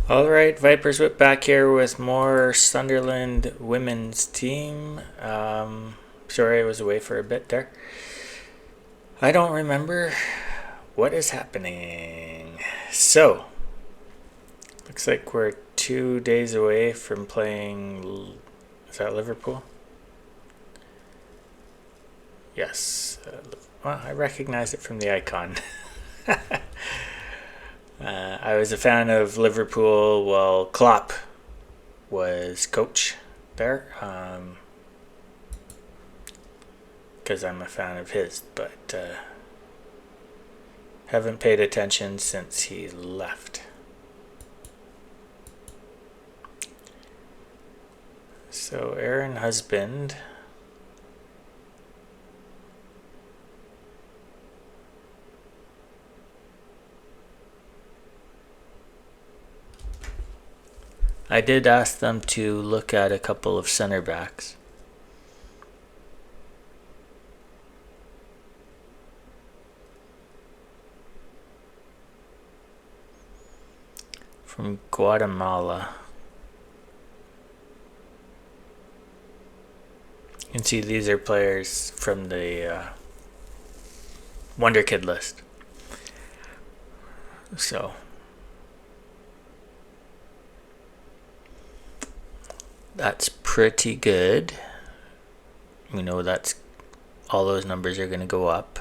Alright, Vipers Whip back here with more Sunderland women's team. Sorry I was away for a bit there. I don't remember what is happening. So, looks like we're 2 days away from playing. Is that Liverpool? Yes. Well, I recognize it from the icon. I was a fan of Liverpool while Klopp was coach there, because I'm a fan of his, but haven't paid attention since he left. So Aaron Husband. I did ask them to look at a couple of center backs. From Guatemala. You can see these are players from the Wonder Kid list. So that's pretty good. We know that's all those numbers are going to go up.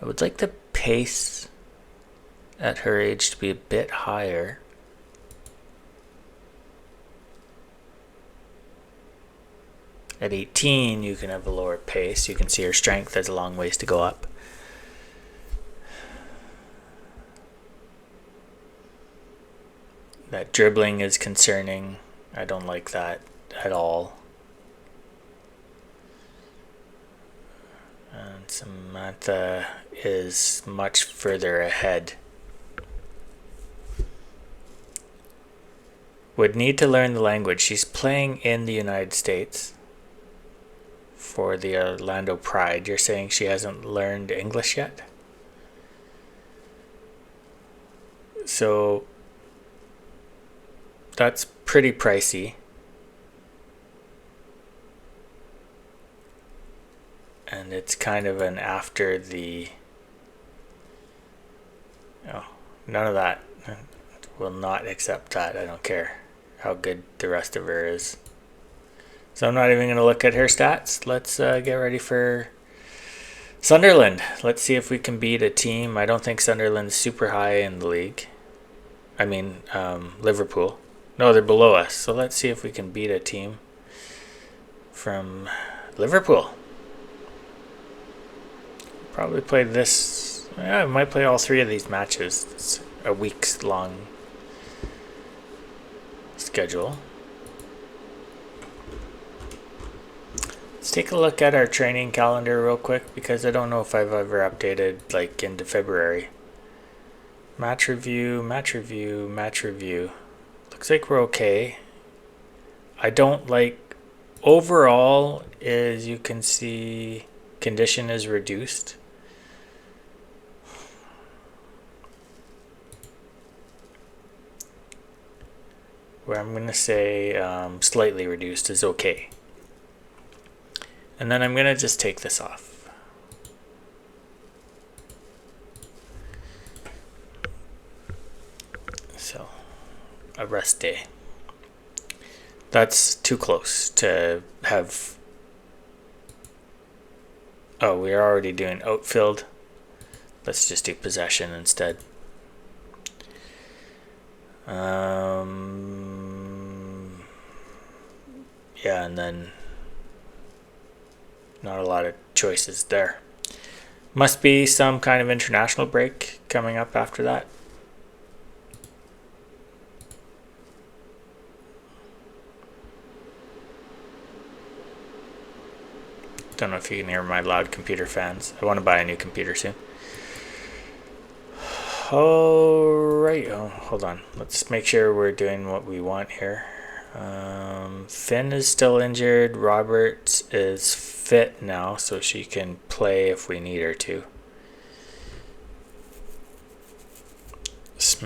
I would like the pace at her age to be a bit higher. At 18, you can have a lower pace. You can see her strength has a long ways to go up. That dribbling is concerning. I don't like that at all. And Samantha is much further ahead. Would need to learn the language. She's playing in the United States for the Orlando Pride. You're saying she hasn't learned English yet? So that's pretty pricey. And it's kind of an after the... Oh, none of that. Will not accept that. I don't care how good the rest of her is. So I'm not even going to look at her stats. Let's get ready for Sunderland. Let's see if we can beat a team. I don't think Sunderland's super high in the league. I mean, Liverpool. No, they're below us. So let's see if we can beat a team from Liverpool. Probably play this. Yeah, I might play all three of these matches. It's a week's long schedule. Let's take a look at our training calendar real quick, because I don't know if I've ever updated like into February. Match review, match review, match review. Looks like we're okay. I don't like, overall, as you can see, condition is reduced. Where I'm going to say slightly reduced is okay. And then I'm going to just take this off. So, a rest day. That's too close to have... Oh, we're already doing outfield. Let's just do possession instead. Yeah, and then not a lot of choices there. Must be some kind of international break coming up after that. Don't know if you can hear my loud computer fans. I want to buy a new computer soon. Alright, hold on. Let's make sure we're doing what we want here. Finn is still injured. Roberts is fit now, so she can play if we need her to.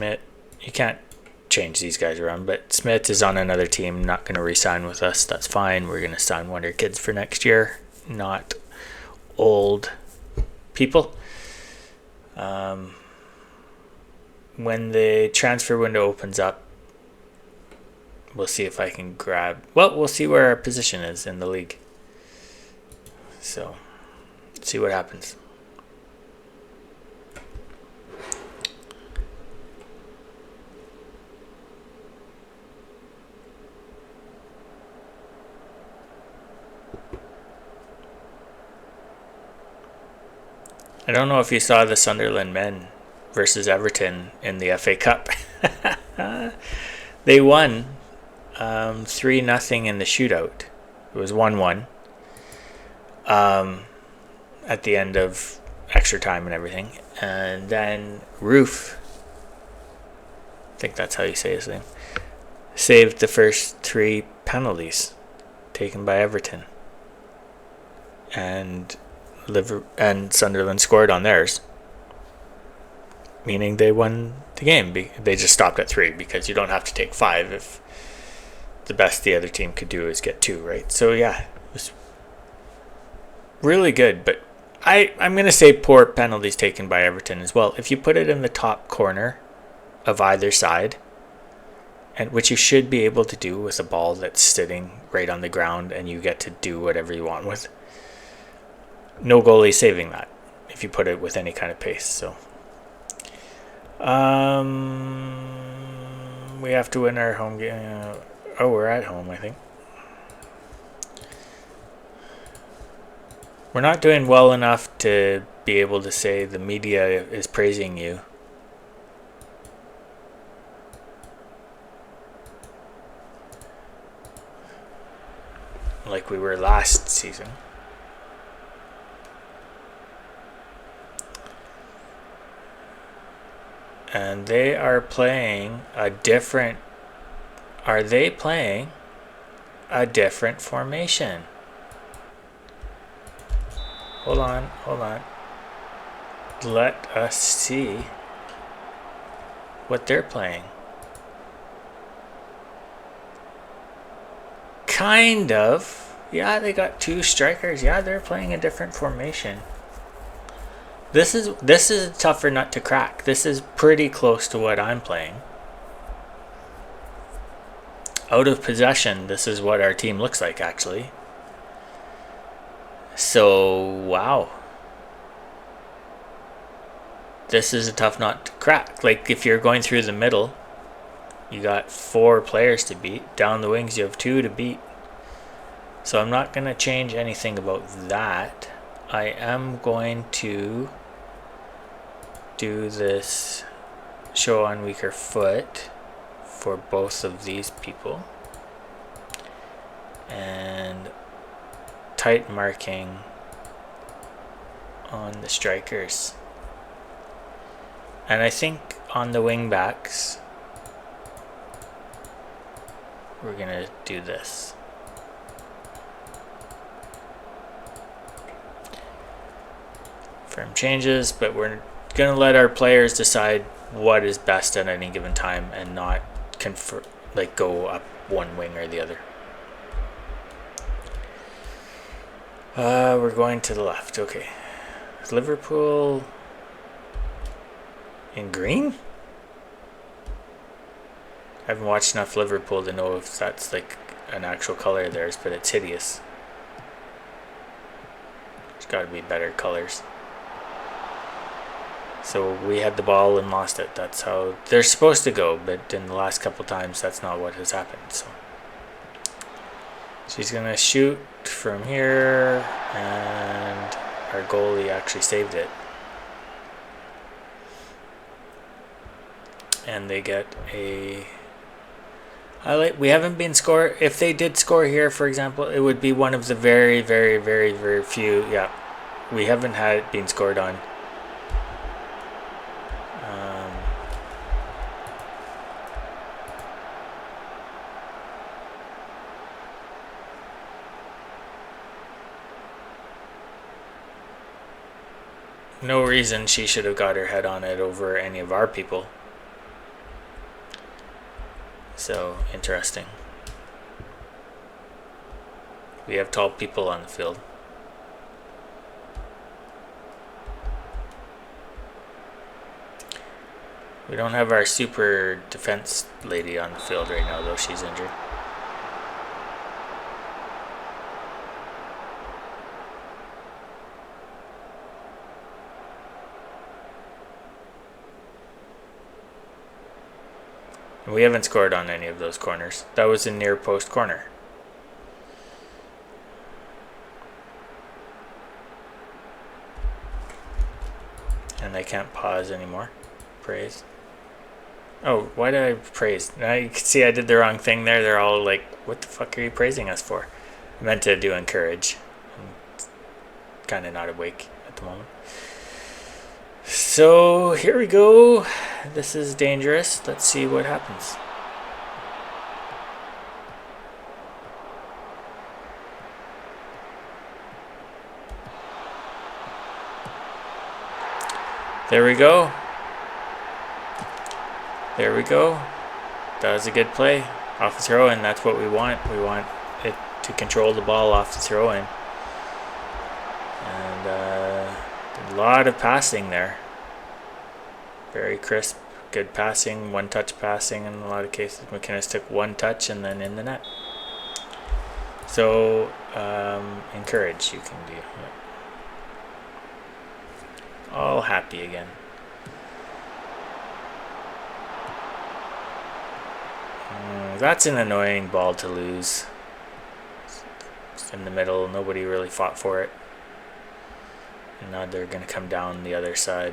Smith, you can't change these guys around, but Smith is on another team, not going to re-sign with us. That's fine. We're going to sign Wonder Kids for next year, not old people. When the transfer window opens up, we'll see if I can grab... Well, we'll see where our position is in the league. So, see what happens. I don't know if you saw the Sunderland men versus Everton in the FA Cup. They won 3-0 in the shootout. It was 1-1 at the end of extra time and everything. And then Roof, I think that's how you say his name, saved the first 3 penalties taken by Everton. And Sunderland scored on theirs, meaning they won the game. They just stopped at 3 because you don't have to take 5 if the best the other team could do is get 2, right? So yeah, it was really good, but I'm going to say poor penalties taken by Everton as well. If you put it in the top corner of either side, and which you should be able to do with a ball that's sitting right on the ground and you get to do whatever you want with, no goalie saving that if you put it with any kind of pace. So we have to win our home game. We're at home, I think. We're not doing well enough to be able to say the media is praising you. Like we were last season. And they are playing a different... Are they playing a different formation? Hold on. Let us see what they're playing. Kind of. Yeah, they got 2 strikers. Yeah, they're playing a different formation. This is a tougher nut to crack. This is pretty close to what I'm playing. Out of possession, this is what our team looks like, actually. So, wow. This is a tough nut to crack. Like, if you're going through the middle, you got 4 players to beat. Down the wings, you have 2 to beat. So I'm not going to change anything about that. I am going to do this show on weaker foot for both of these people, and tight marking on the strikers, and I think on the wing backs we're gonna do this. Firm changes, but we're gonna let our players decide what is best at any given time and not go up one wing or the other. We're going to the left. Okay. Is Liverpool in green? I haven't watched enough Liverpool to know if that's like an actual color of theirs, but it's hideous. There's got to be better colors. So we had the ball and lost it. That's how they're supposed to go, but in the last couple times that's not what has happened. So she's gonna shoot from here, and our goalie actually saved it. And they get a we haven't been scored. If they did score here, for example, it would be one of the very, very, very, very few. Yeah, we haven't had it being scored on. No reason she should have got her head on it over any of our people. So interesting. We have tall people on the field. We don't have our super defense lady on the field right now, though. She's injured. And we haven't scored on any of those corners. That was a near post corner. And I can't pause anymore. Praise. Oh, why did I praise? Now you can see I did the wrong thing there. They're all like, what the fuck are you praising us for? I meant to do encourage. I'm kind of not awake at the moment. So here we go. This is dangerous. Let's see what happens. There we go. There we go. That was a good play. Off the throw in, that's what we want. We want it to control the ball off the throw in. And a lot of passing there. Very crisp, good passing, one touch passing in a lot of cases. McInnes took one touch and then in the net. So encourage you can do. Yeah. All happy again. That's an annoying ball to lose. It's in the middle, nobody really fought for it. And now they're going to come down the other side.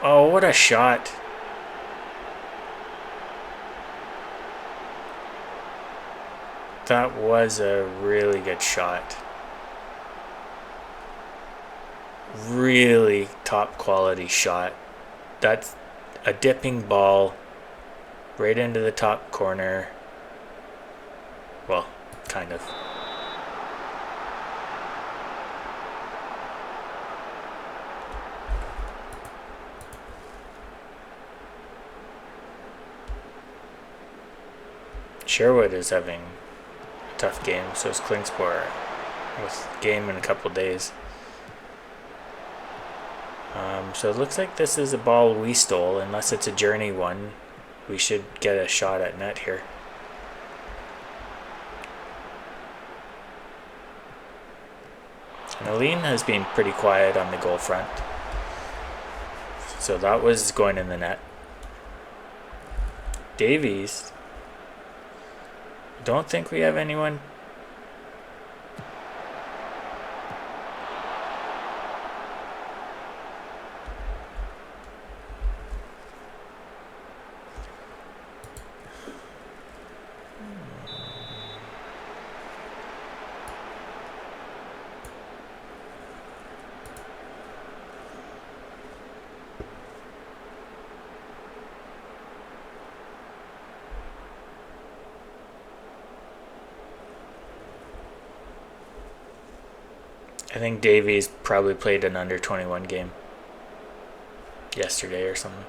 Oh, what a shot. That was a really good shot. Really top quality shot. That's a dipping ball right into the top corner. Well, kind of. Sherwood is having a tough game, so is Klingspor with game in a couple days. So it looks like this is a ball we stole. Unless it's a journey one, we should get a shot at net here. And Aline has been pretty quiet on the goal front. So that was going in the net. Davies. Don't think we have anyone. I think Davies probably played an under-21 game yesterday or something.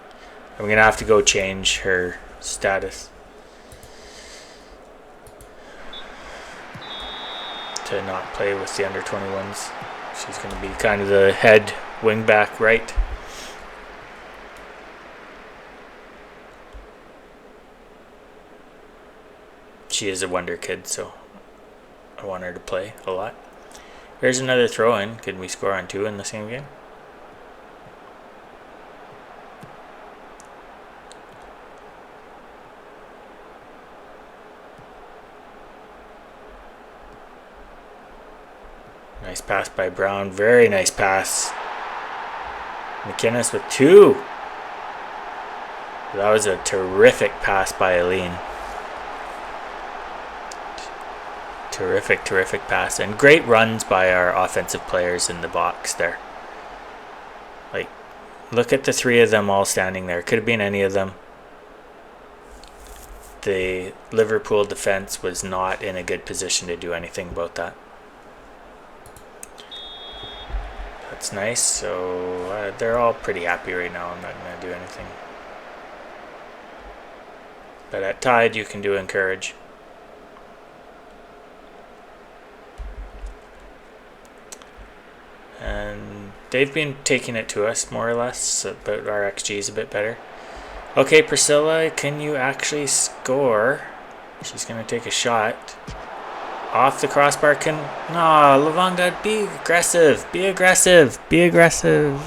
I'm going to have to go change her status to not play with the under-21s. She's going to be kind of the head wing-back right. She is a wonder kid, so I want her to play a lot. Here's another throw-in. Could we score on two in the same game? Nice pass by Brown. Very nice pass. McInnes with two. That was a terrific pass by Aline. Terrific pass. And great runs by our offensive players in the box there. Like, look at the three of them all standing there. Could have been any of them. The Liverpool defense was not in a good position to do anything about that. That's nice. So they're all pretty happy right now. I'm not going to do anything. But at tied, you can do encourage. And they've been taking it to us, more or less, but our XG is a bit better. Okay, Priscilla, can you actually score? She's going to take a shot. Off the crossbar. No, Lavonga, be aggressive. Be aggressive. Be aggressive.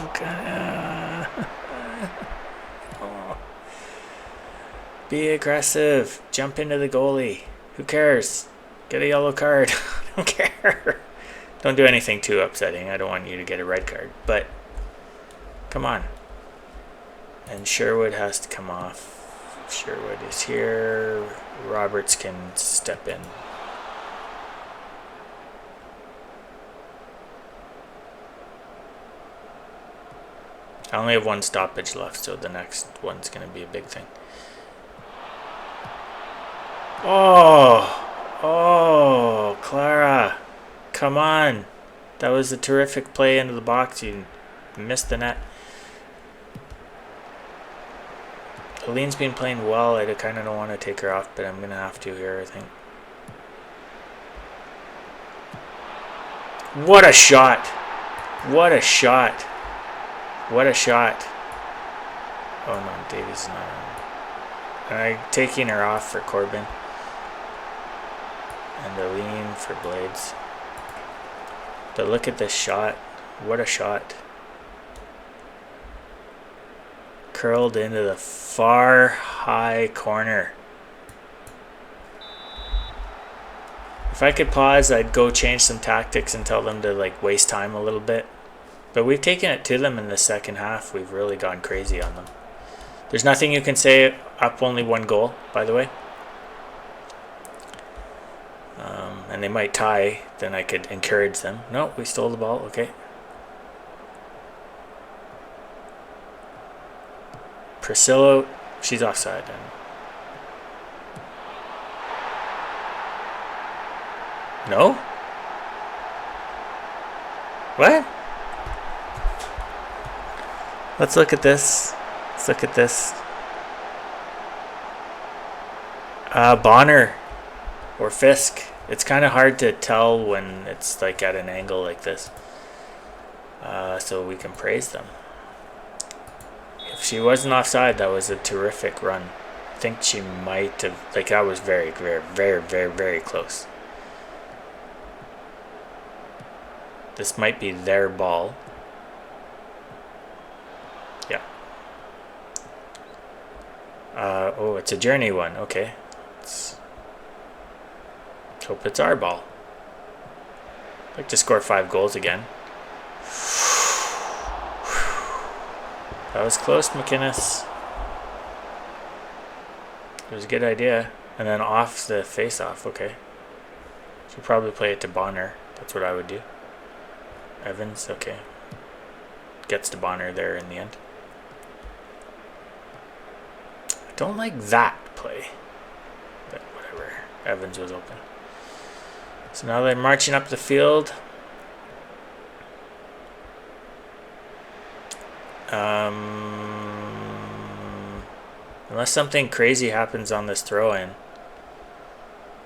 Oh. Be aggressive. Jump into the goalie. Who cares? Get a yellow card. I don't care. Don't do anything too upsetting. I don't want you to get a red card. But, come on. And Sherwood has to come off. Sherwood is here. Roberts can step in. I only have one stoppage left, so the next one's going to be a big thing. Oh, Clara. Come on. That was a terrific play into the box. You missed the net. Aline's been playing well. I kind of don't want to take her off, but I'm going to have to here, I think. What a shot. What a shot. What a shot. Oh no, Davies is not on. I'm taking her off for Corbin. And Aline for Blades. But look at this shot. What a shot. Curled into the far high corner. If I could pause, I'd go change some tactics and tell them to like waste time a little bit. But we've taken it to them in the second half. We've really gone crazy on them. There's nothing you can say. Up only 1 goal, by the way. And they might tie. Then I could encourage them. No, we stole the ball. Okay. Priscilla, she's offside. No? What? Let's look at this. Let's look at this. Bonner or Fisk. It's kind of hard to tell when it's like at an angle like this. So we can praise them. If she wasn't offside, that was a terrific run. I think she might have, like that was very, very, very, very, very close. This might be their ball. Yeah. Oh, it's a journey one. Okay. Let's hope it's our ball. I'd like to score 5 goals again. That was close, McInnes. It was a good idea. And then off the face-off. Okay. Should probably play it to Bonner. That's what I would do. Evans, okay. Gets to Bonner there in the end. I don't like that play. But whatever. Evans was open. So now they're marching up the field. Unless something crazy happens on this throw-in.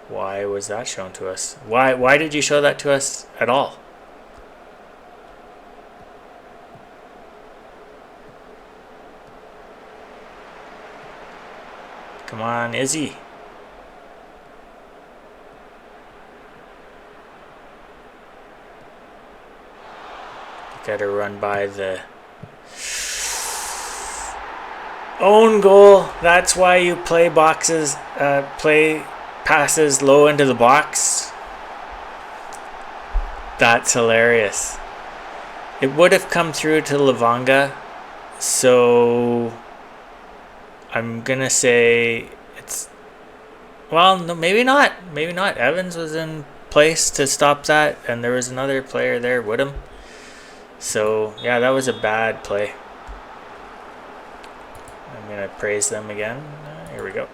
Why was that shown to us? Why did you show that to us at all? Come on, Izzy. Gotta run by the own goal. That's why you play boxes, play passes low into the box. That's hilarious. It would have come through to Lavonga, so I'm gonna say it's, well, no, maybe not. Maybe not. Evans was in place to stop that, and there was another player there with him. So yeah, that was a bad play. I'm gonna praise them again. Here we go.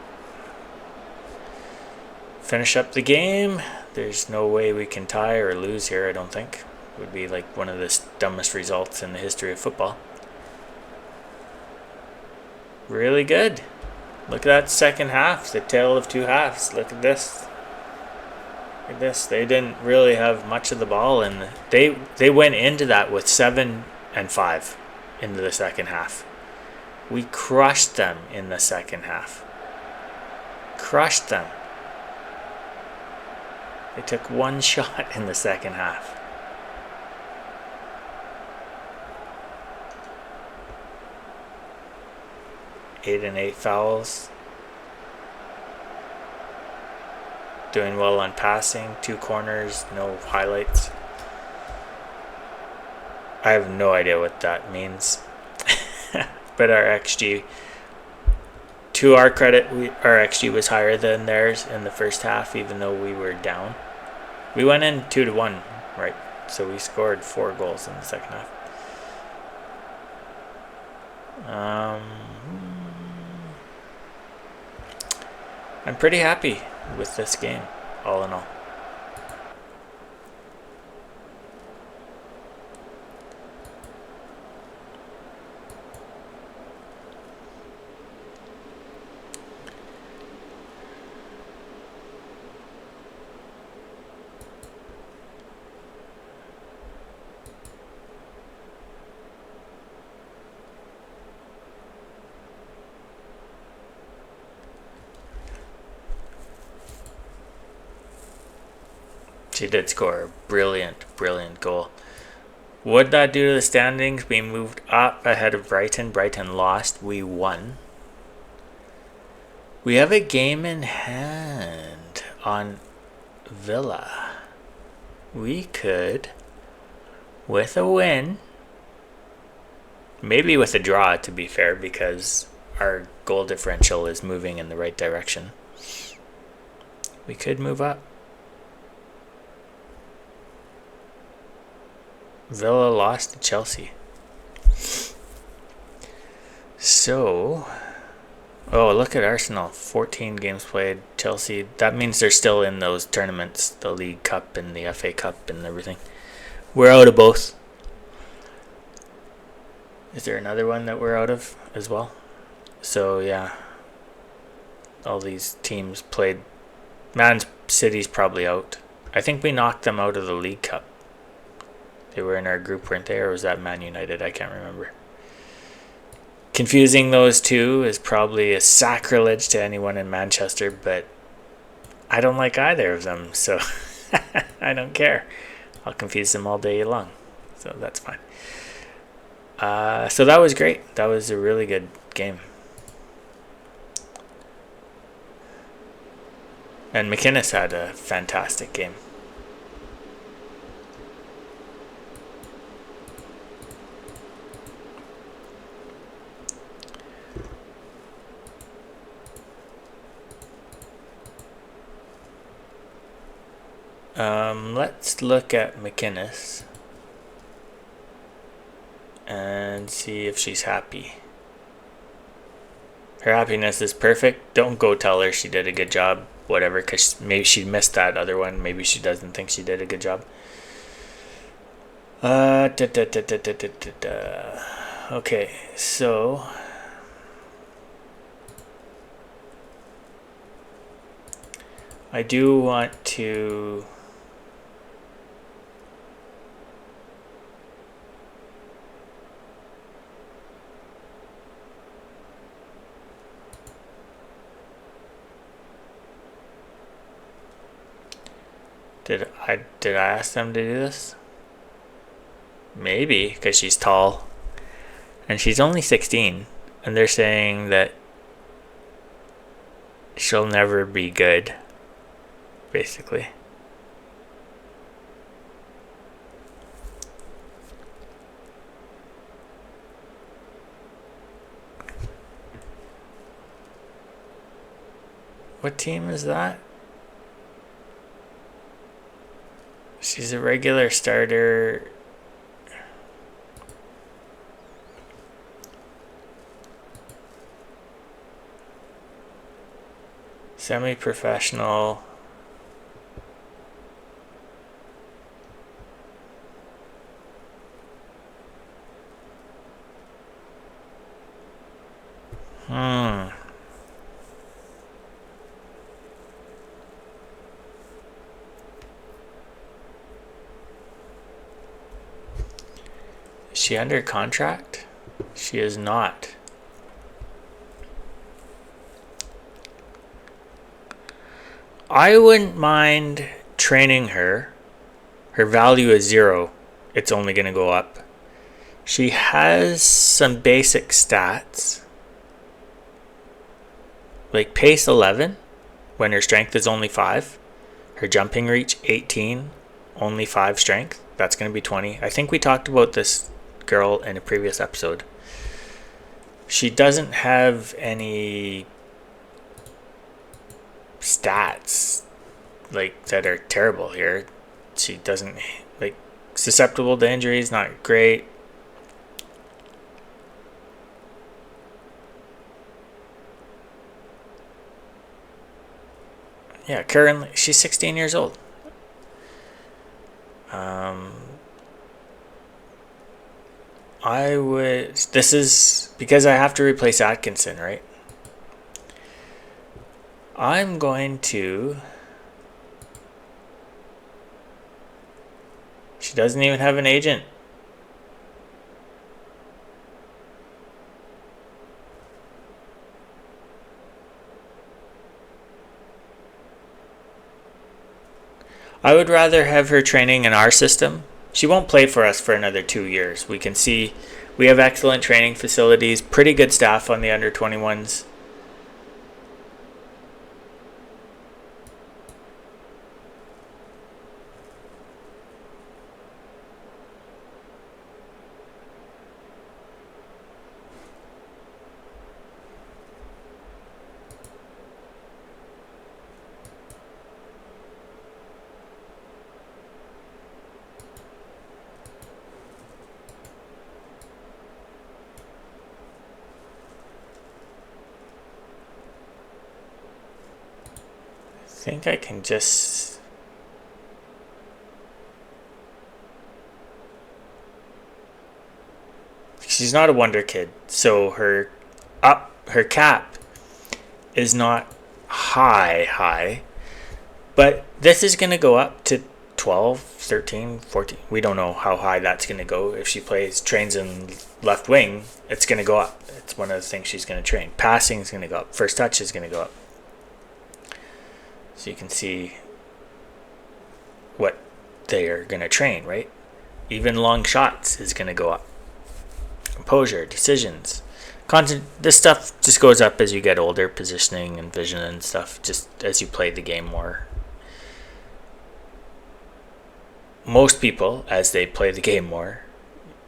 Finish up the game. There's no way we can tie or lose here, I don't think. Would be like one of the dumbest results in the history of football. Really good. Look at that second half, the tale of two halves. Look at this. Look at this. They didn't really have much of the ball, and they went into that with 7-5 into the second half. We crushed them in the second half. Crushed them. They took one shot in the second half. Eight and 8 fouls. Doing well on passing. 2 corners, no highlights. I have no idea what that means. But our XG, to our credit, our XG was higher than theirs in the first half, even though we were down. We went in 2-1, right? So we scored 4 goals in the second half. I'm pretty happy with this game, all in all. She did score a brilliant goal. What did that do to the standings? We moved up ahead of Brighton. Brighton lost. We won. We have a game in hand on Villa. We could, with a win, maybe with a draw to be fair, because our goal differential is moving in the right direction. We could move up. Villa lost to Chelsea. So, oh, look at Arsenal. 14 games played. Chelsea, that means they're still in those tournaments, the League Cup and the FA Cup and everything. We're out of both. Is there another one that we're out of as well? So, yeah. All these teams played. Man City's probably out. I think we knocked them out of the League Cup. They were in our group, weren't they? Or was that Man United? I can't remember. Confusing those two is probably a sacrilege to anyone in Manchester, but I don't like either of them, so I don't care. I'll confuse them all day long, so that's fine. So that was great. That was a really good game. And McInnes had a fantastic game. Let's look at McInnes and see if she's happy. Her happiness is perfect. Don't go tell her she did a good job, whatever, because maybe she missed that other one. Maybe she doesn't think she did a good job. Okay, so I do want to Did I ask them to do this? Maybe, because she's tall. And she's only 16. And they're saying that she'll never be good, basically. What team is that? She's a regular starter. Semi-professional. she under contract? She is not. I wouldn't mind training her. Her value is 0. It's only going to go up. She has some basic stats. Like pace 11, when her strength is only 5. Her jumping reach 18, only 5 strength. That's going to be 20. I think we talked about this girl in a previous episode. She doesn't have any stats like that are terrible here. She doesn't, like, susceptible to injuries, not great. Yeah, currently she's 16 years old. This is because I have to replace Atkinson, right? I'm going to. She doesn't even have an agent. I would rather have her training in our system. She won't play for us for another 2 years. We can see we have excellent training facilities, pretty good staff on the under 21s. I think I can just. She's not a wonder kid, so her cap is not high, but this is going to go up to 12, 13, 14. We don't know how high that's going to go. If she trains in left wing, it's going to go up. It's one of the things she's going to train. Passing is going to go up. First touch is going to go up. So you can see what they are going to train, right? Even long shots is going to go up. Composure, decisions. This stuff just goes up as you get older, positioning and vision and stuff, just as you play the game more. Most people, as they play the game more,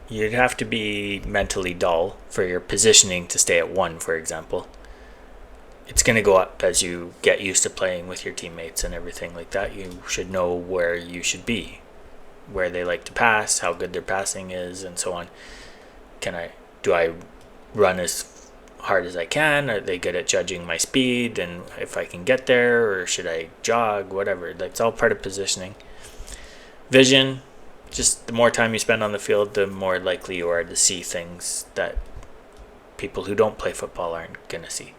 you'd have to be mentally dull for your positioning to stay at 1, for example. It's going to go up as you get used to playing with your teammates and everything like that. You should know where you should be, where they like to pass, how good their passing is, and so on. Do I run as hard as I can? Are they good at judging my speed and if I can get there, or should I jog? Whatever. That's all part of positioning. Vision, just the more time you spend on the field, the more likely you are to see things that people who don't play football aren't going to see.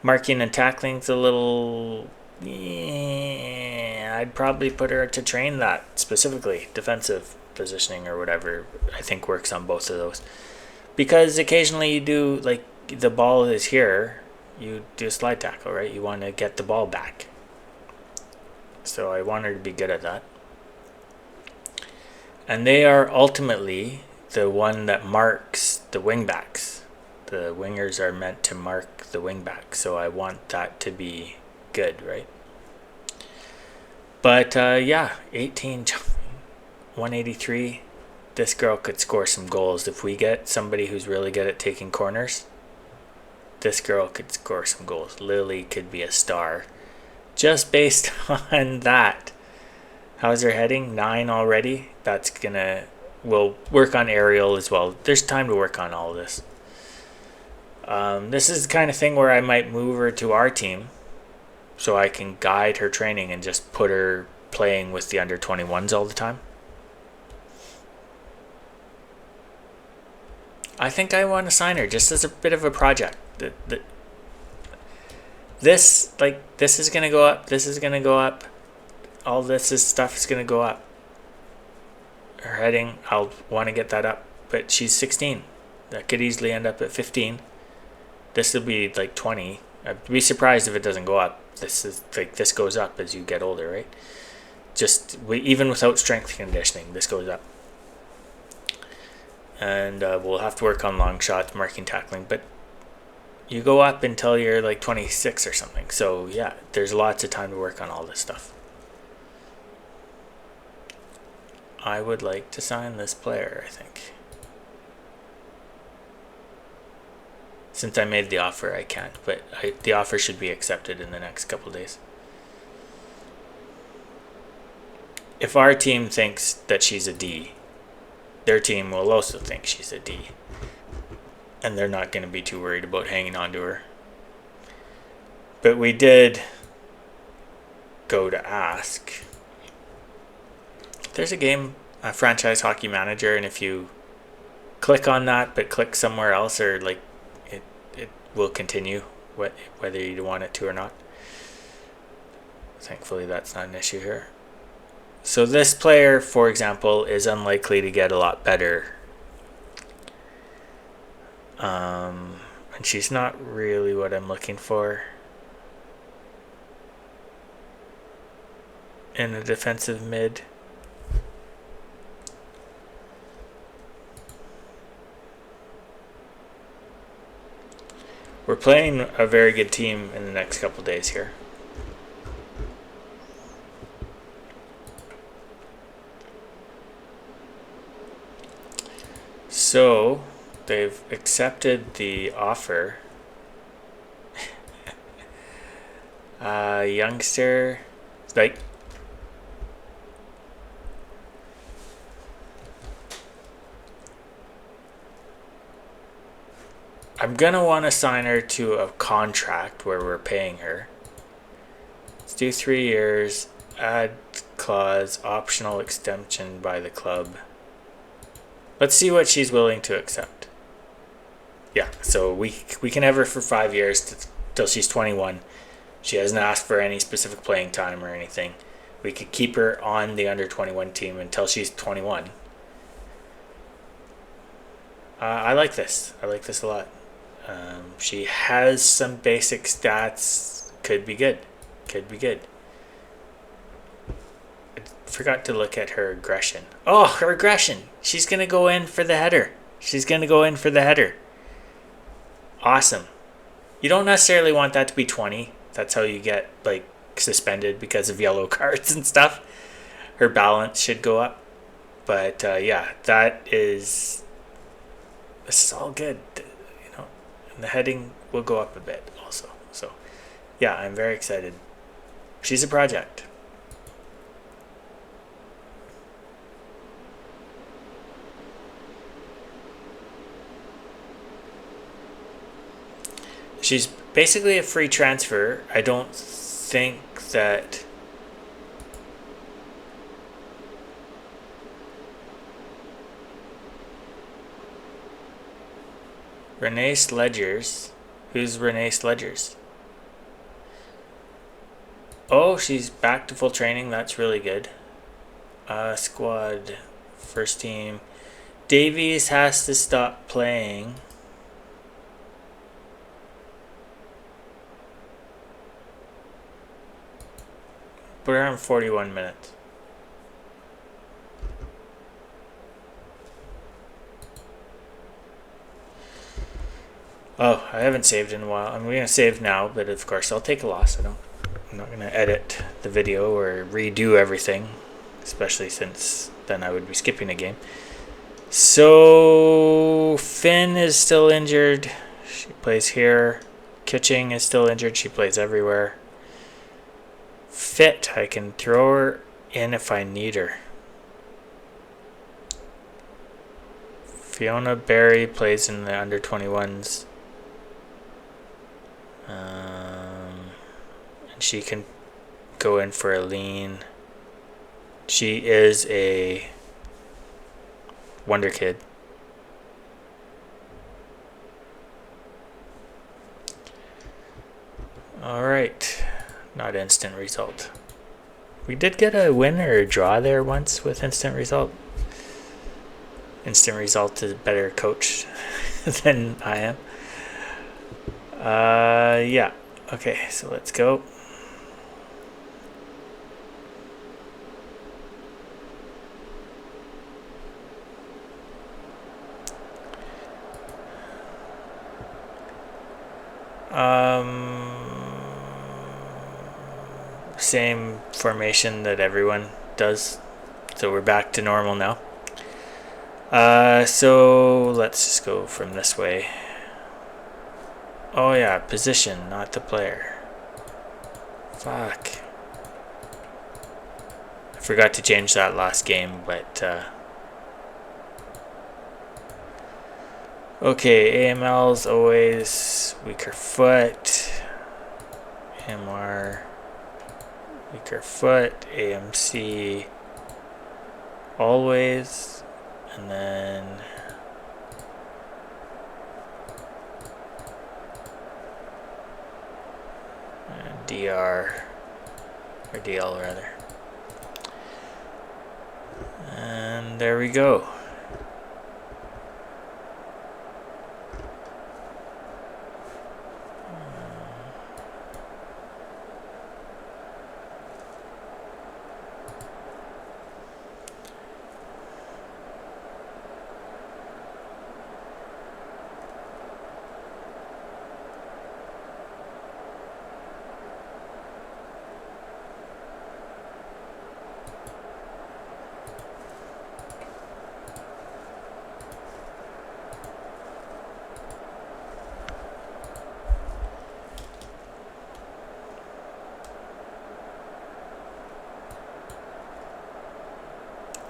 Marking and tackling's a little. I'd probably put her to train that specifically. Defensive positioning or whatever, I think works on both of those. Because occasionally you do, like, the ball is here, you do a slide tackle, right? You want to get the ball back. So I want her to be good at that. And they are ultimately the one that marks the wingbacks. The wingers are meant to mark the wingback, so I want that to be good, right? But 18, 183. This girl could score some goals. If we get somebody who's really good at taking corners, this girl could score some goals. Lily could be a star just based on that. How's her heading? 9 already. We'll work on aerial as well. There's time to work on all of this. This is the kind of thing where I might move her to our team so I can guide her training and just put her playing with the under 21s all the time. I think I want to sign her just as a bit of a project. This is going to go up. This is going to go up. All stuff is going to go up. Her heading, I'll want to get that up but she's 16. That could easily end up at 15. This will be like 20. I'd be surprised if it doesn't go up. This goes up as you get older, right? Even without strength conditioning, this goes up. And we'll have to work on long shots, marking, tackling, but you go up until you're like 26 or something. So yeah, there's lots of time to work on all this stuff. I would like to sign this player, I think. Since I made the offer, I can't, but the offer should be accepted in the next couple of days. If our team thinks that she's a D, their team will also think she's a D. And they're not going to be too worried about hanging on to her. But we did go to ask. There's a game, a franchise hockey manager, and if you click on that but click somewhere else, or like it will continue whether you want it to or not. Thankfully that's not an issue here. So this player, for example, is unlikely to get a lot better. And she's not really what I'm looking for in a defensive mid. We're playing a very good team in the next couple days here. So they've accepted the offer. Youngster, like, I'm gonna want to sign her to a contract where we're paying her. Let's do 3 years, add clause, optional extension by the club. Let's see what she's willing to accept. Yeah, so we can have her for 5 years till she's 21. She hasn't asked for any specific playing time or anything. We could keep her on the under 21 team until she's 21. I like this. I like this a lot. She has some basic stats. Could be good. Could be good. I forgot to look at her aggression. Oh, her aggression. She's going to go in for the header. She's going to go in for the header. Awesome. You don't necessarily want that to be 20. That's how you get like suspended because of yellow cards and stuff. Her balance should go up. But yeah, this is all good. You know, and the heading will go up a bit also. So yeah, I'm very excited. She's a project. She's basically a free transfer. I don't think that Renee Sledgers. Who's Renee Sledgers? Oh, she's back to full training. That's really good. Squad, first team. Davies has to stop playing. We're on 41 minutes. Oh, I haven't saved in a while. I'm going to save now, but of course I'll take a loss. I'm not going to edit the video or redo everything, especially since then I would be skipping a game. So Finn is still injured. She plays here. Kitching is still injured. She plays everywhere. Fit, I can throw her in if I need her. Fiona Berry plays in the under 21s. And she can go in for a lean. She is a wonder kid. All right. Not instant result. We did get a win or a draw there once with instant result. instant result is a better coach than I am. Yeah. Okay, so let's go. Same formation that everyone does. So we're back to normal now. So let's just go from this way. Oh yeah, position, not the player. Fuck. I forgot to change that last game, but okay, AML's always weaker foot. MR weaker foot. AMC always, and then DR or DL rather, and there we go.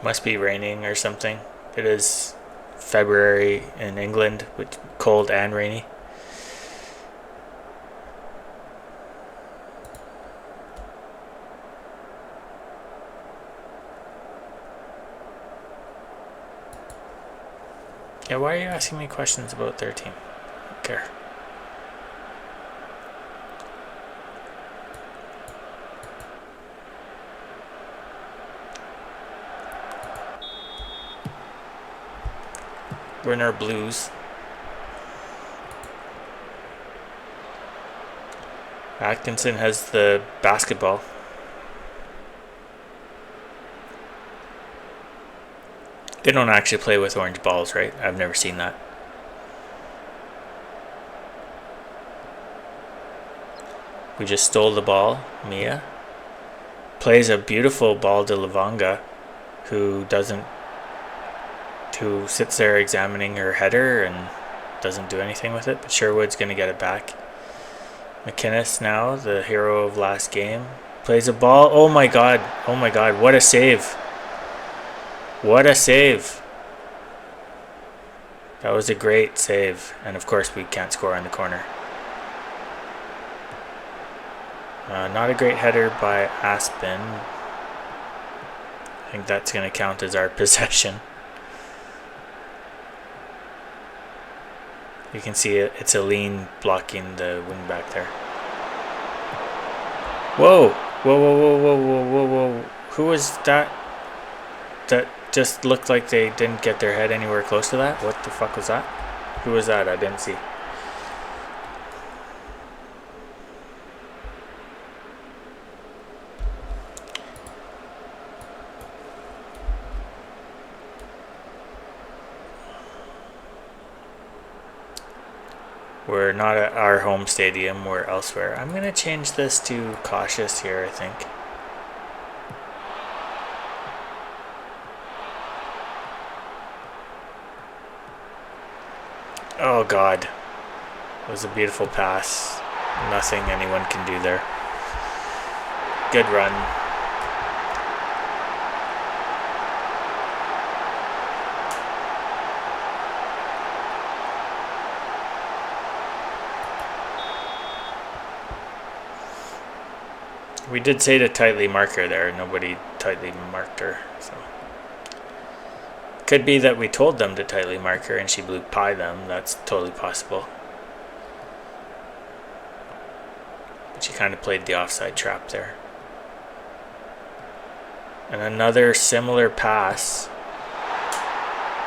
Must be raining or something. It is February in England, with cold and rainy. Yeah, why are you asking me questions about their team? I don't care. We're in our blues. Atkinson has the basketball. They don't actually play with orange balls, right? I've never seen that. We just stole the ball. Mia plays a beautiful ball to Lavanga, who sits there examining her header and doesn't do anything with it, but Sherwood's going to get it back. McInnes now, the hero of last game, plays a ball. Oh my god, what a save. What a save. That was a great save, and of course we can't score on the corner. Not a great header by Aspen. I think that's going to count as our possession. You can see it's a lean blocking the wing back there. Whoa! Whoa. Who was that? That just looked like they didn't get their head anywhere close to that. What the fuck was that? Who was that? I didn't see. We're not at our home stadium, we're elsewhere. I'm going to change this to cautious here, I think. Oh god. It was a beautiful pass. Nothing anyone can do there. Good run. We did say to tightly mark her there. Nobody tightly marked her. So could be that we told them to tightly mark her and she blew by them. That's totally possible. But she kind of played the offside trap there. And another similar pass.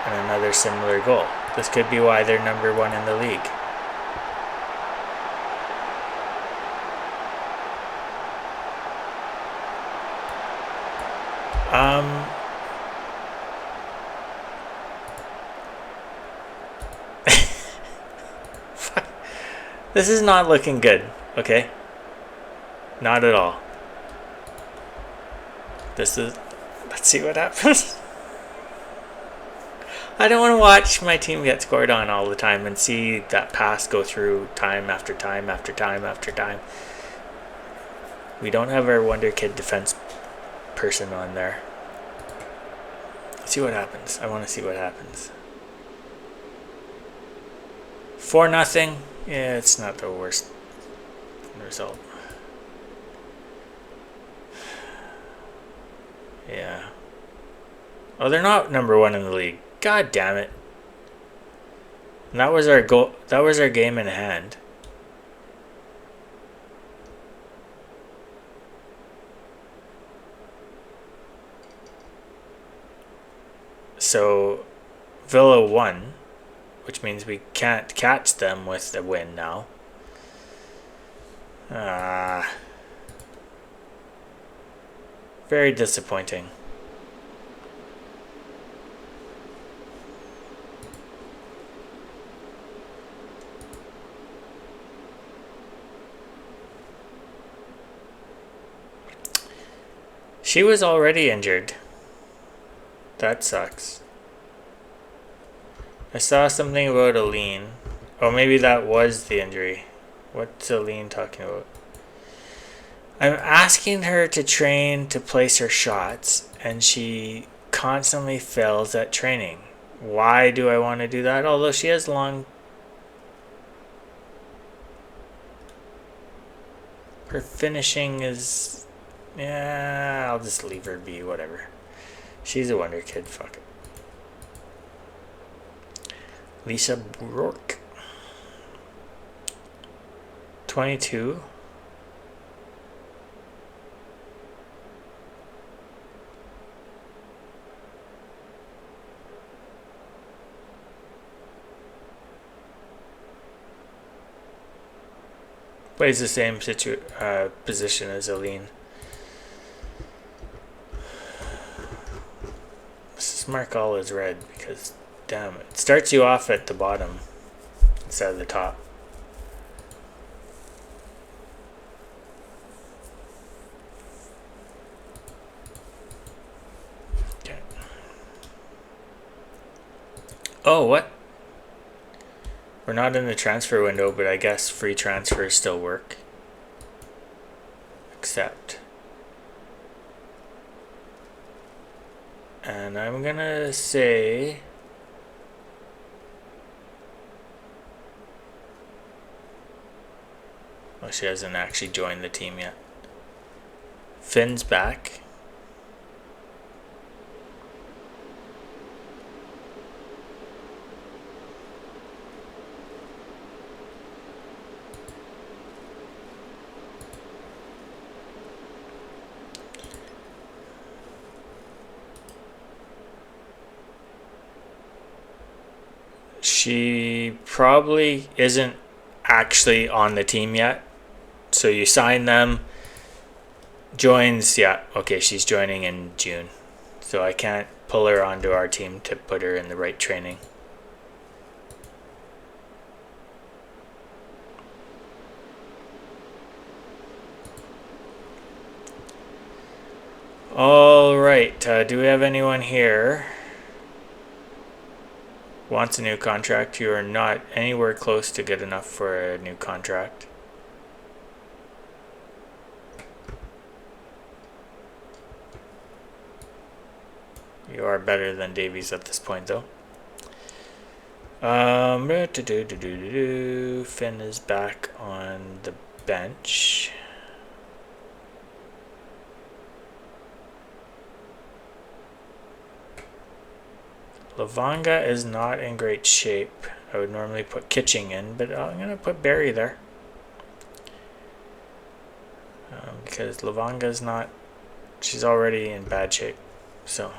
and another similar goal. This could be why they're number one in the league. This is not looking good, okay? Not at all. Let's see what happens. I don't want to watch my team get scored on all the time and see that pass go through time after time after time after time. We don't have our Wonder Kid defense person on there. Let's see what happens. I want to see what happens. 4-0. Yeah, it's not the worst result. Yeah. Oh, they're not number one in the league. God damn it. And that was our goal. That was our game in hand. So Villa won, which means we can't catch them with a win now. Very disappointing. She was already injured. That sucks. I saw something about Aline. Oh, maybe that was the injury. What's Aline talking about? I'm asking her to train to place her shots, and she constantly fails at training. Why do I want to do that? Although she has long... Her finishing is... Yeah, I'll just leave her be, whatever. She's a Wonder Kid, fuck it. Lisa Rourke. 22. Plays the same position as Aline. Let's mark all as red because, damn, it starts you off at the bottom instead of the top. Okay. Oh, what? We're not in the transfer window, but I guess free transfers still work. Accept. And I'm gonna say... Oh, she hasn't actually joined the team yet. Finn's back. She probably isn't actually on the team yet. So you sign them, joins, yeah, okay, she's joining in June. So I can't pull her onto our team to put her in the right training. All right, do we have anyone here? Wants a new contract? You are not anywhere close to good enough for a new contract. You are better than Davies at this point, though. Finn is back on the bench. Lavanga is not in great shape. I would normally put Kitching in, but I'm going to put Barry there. Because Lavanga's not... She's already in bad shape. So...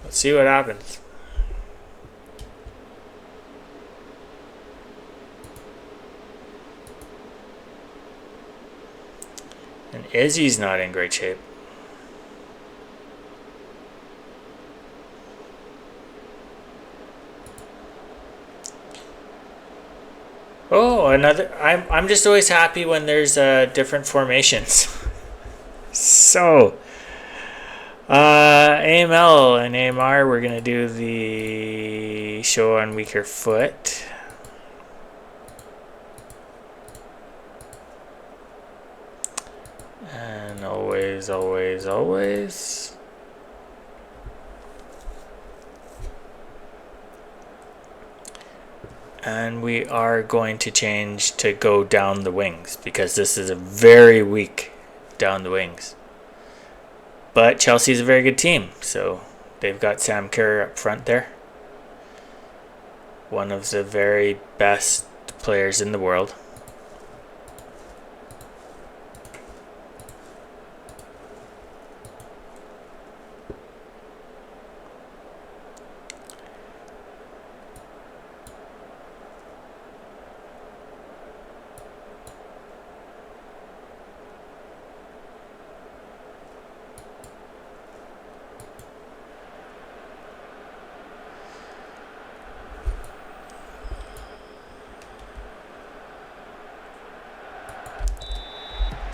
Let's see what happens. And Izzy's not in great shape. Oh, another. I'm just always happy when there's different formations. So, AML and AMR, we're gonna do the show on weaker foot. And always, always, always. And we are going to change to go down the wings because this is a very weak down the wings. But Chelsea's a very good team, so they've got Sam Kerr up front there. One of the very best players in the world.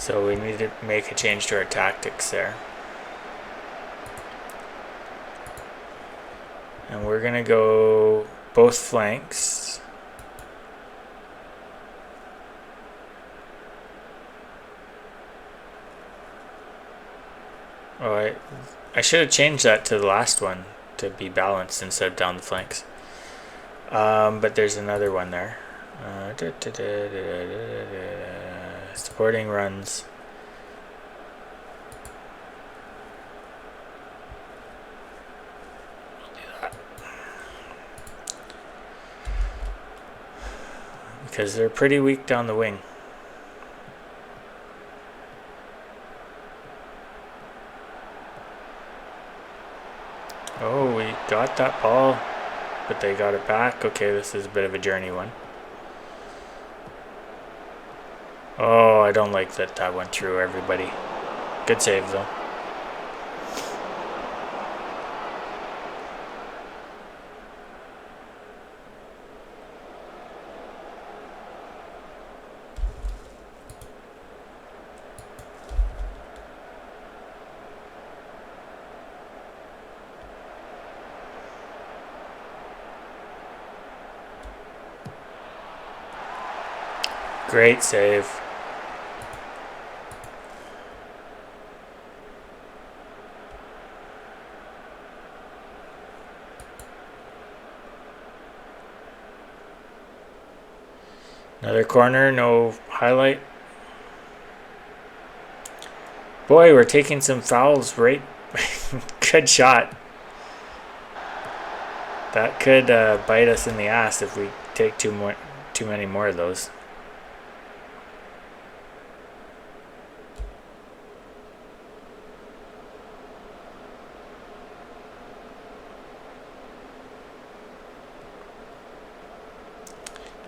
So we need to make a change to our tactics there. And we're going to go both flanks. Oh, I should have changed that to the last one to be balanced instead of down the flanks. But there's another one there. Supporting runs. Because they're pretty weak down the wing. Oh, we got that ball, but they got it back. Okay, this is a bit of a journey one. Oh, I don't like that went through everybody. Good save, though. Great save. Another corner, no highlight. Boy, we're taking some fouls, right? Good shot. That could bite us in the ass if we take too many more of those.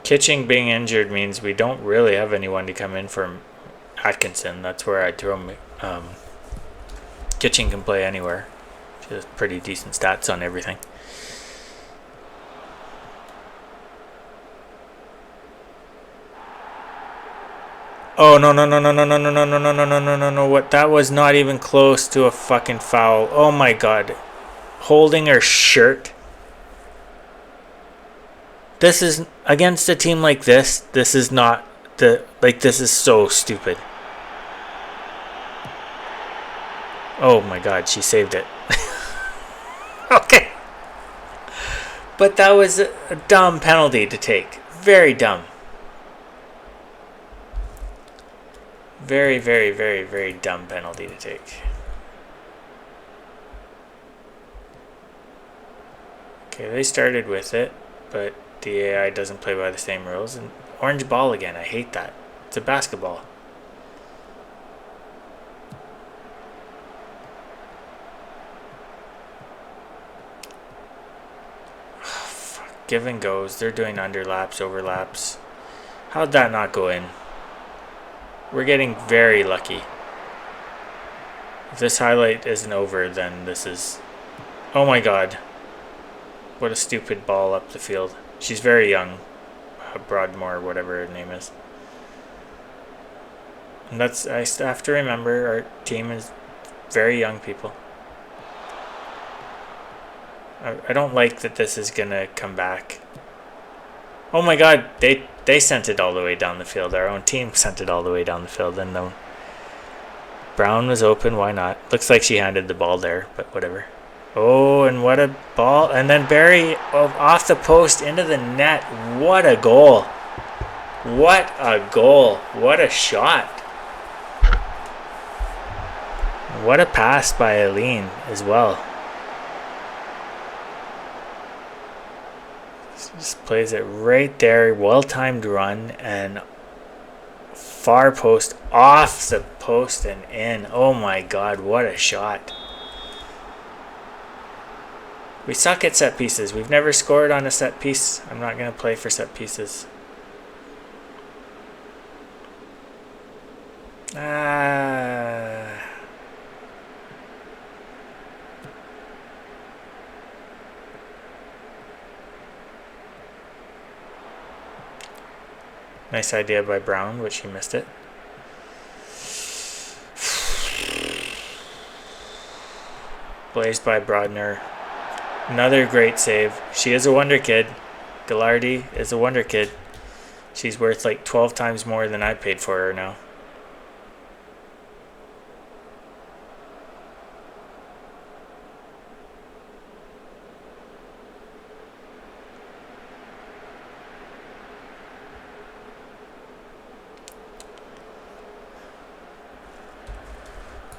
Kitching being injured means we don't really have anyone to come in for Atkinson. That's where I'd throw him. Kitching can play anywhere. She has pretty decent stats on everything. Oh, no, no, no, no, no, no, no, no, no, no, no, no, no, no, no. What? That was not even close to a fucking foul. Oh my god. Holding her shirt. This is, against a team like this, this is not this is so stupid. Oh my god, she saved it. Okay. But that was a dumb penalty to take. Very dumb. Very, very, very, very dumb penalty to take. Okay, they started with it, but the AI doesn't play by the same rules. And orange ball again, I hate that. It's a basketball. give and goes. They're doing underlaps, overlaps. How'd that not go in? We're getting very lucky. If this highlight isn't over, then this is... Oh my god. What a stupid ball up the field. She's very young. Broadmoor, whatever her name is. And that's... I have to remember, our team is very young people. I don't like that this is going to come back. Oh my god, they sent it all the way down the field. Our own team sent it all the way down the field. And the Brown was open, why not? Looks like she handed the ball there, but whatever. Oh, and what a ball. And then Barry off the post into the net. What a goal. What a goal. What a shot. What a pass by Eileen as well. Just plays it right there. Well-timed run and far post, off the post and in. Oh my god, what a shot. We suck at set pieces. We've never scored on a set piece. I'm not going to play for set pieces. Nice idea by Brown, but she missed it. Blazed by Broadner. Another great save. She is a wonder kid. Gallardi is a wonder kid. She's worth like 12 times more than I paid for her now.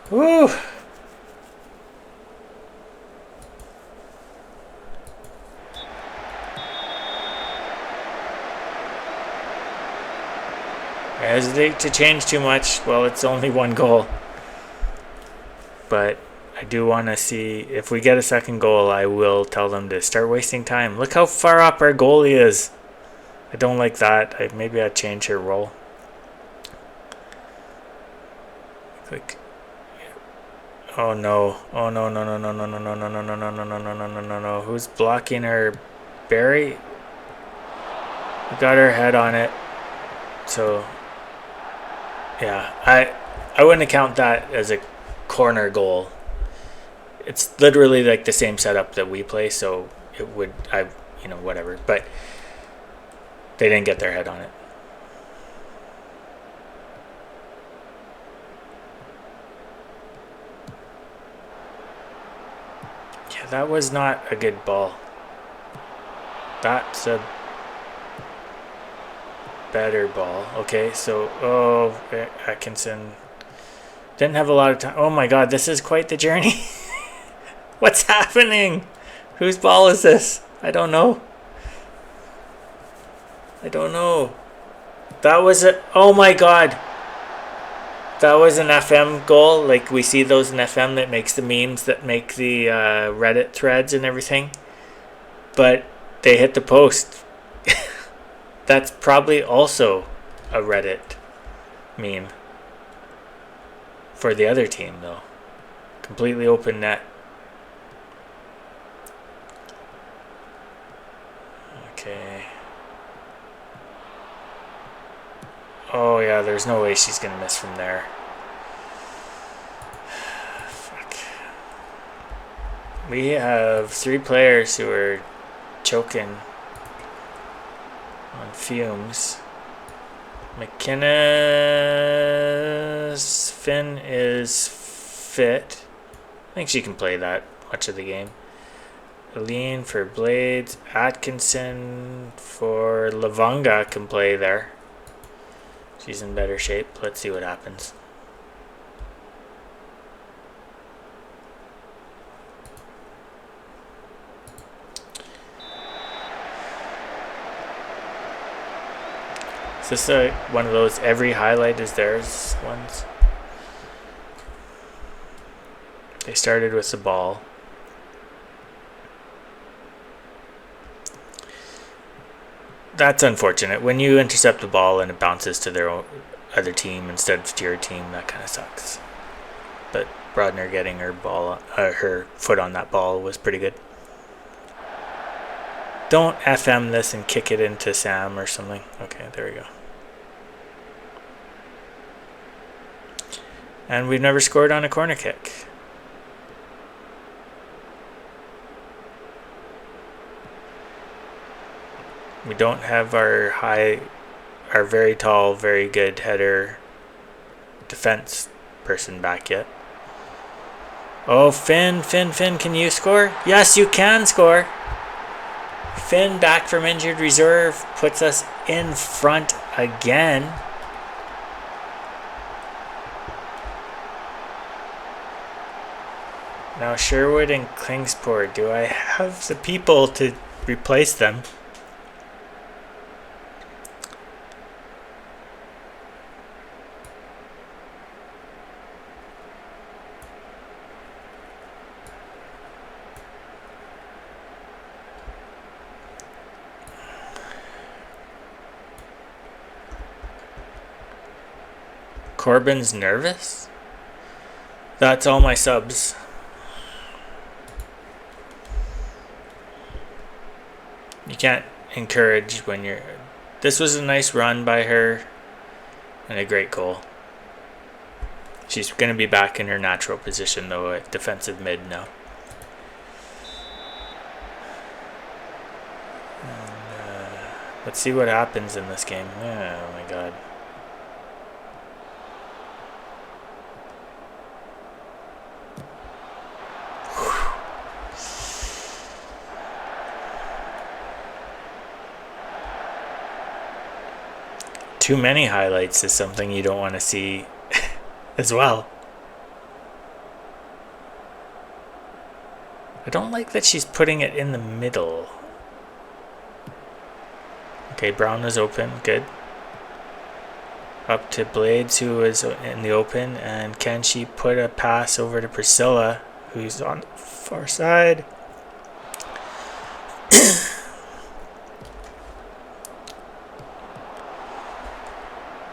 Woo! I hesitate to change too much. Well, it's only one goal. But I do want to see, if we get a second goal, I will tell them to start wasting time. Look how far up our goalie is. I don't like that. Maybe I'd change her role. Click. Oh no. Oh no, no, no, no, no, no, no, no, no, no, no, no, no, no, no, no, no, no. Who's blocking her? Barry? We got her head on it. So, yeah. I wouldn't count that as a corner goal. It's literally like the same setup that we play, so it would, whatever. But they didn't get their head on it. Yeah, that was not a good ball. That's a better ball. Okay, so, Atkinson didn't have a lot of time. Oh my god, this is quite the journey. What's happening? Whose ball is this? I don't know. I don't know. That was a... Oh my god. That was an FM goal. Like, we see those in FM that makes the memes that make the Reddit threads and everything. But they hit the post. That's probably also a Reddit meme. For the other team, though. Completely open net. Okay. Oh, yeah, there's no way she's going to miss from there. Fuck. We have 3 players who are choking on fumes. McKenna's Finn is fit. I think she can play that much of the game. Aline for Blades. Atkinson for Lavanga can play there. She's in better shape. Let's see what happens. Is this one of those every highlight is theirs ones? They started with the ball. That's unfortunate. When you intercept the ball and it bounces to their other team instead of to your team, that kind of sucks. But Brodner getting her foot on that ball was pretty good. Don't FM this and kick it into Sam or something. Okay, there we go. And we've never scored on a corner kick. We don't have our very tall, very good header defense person back yet. Oh, Finn, can you score? Yes, you can score. Finn, back from injured reserve, puts us in front again. Now Sherwood and Klingspor, do I have the people to replace them? Corbin's nervous? That's all my subs. You can't encourage when you're... This was a nice run by her and a great goal. She's going to be back in her natural position though at defensive mid now. And, let's see what happens in this game. Oh my god. Too many highlights is something you don't want to see as well. I don't like that she's putting it in the middle. Okay, Brown is open. Good. Up to Blades, who is in the open. And can she put a pass over to Priscilla, who's on the far side?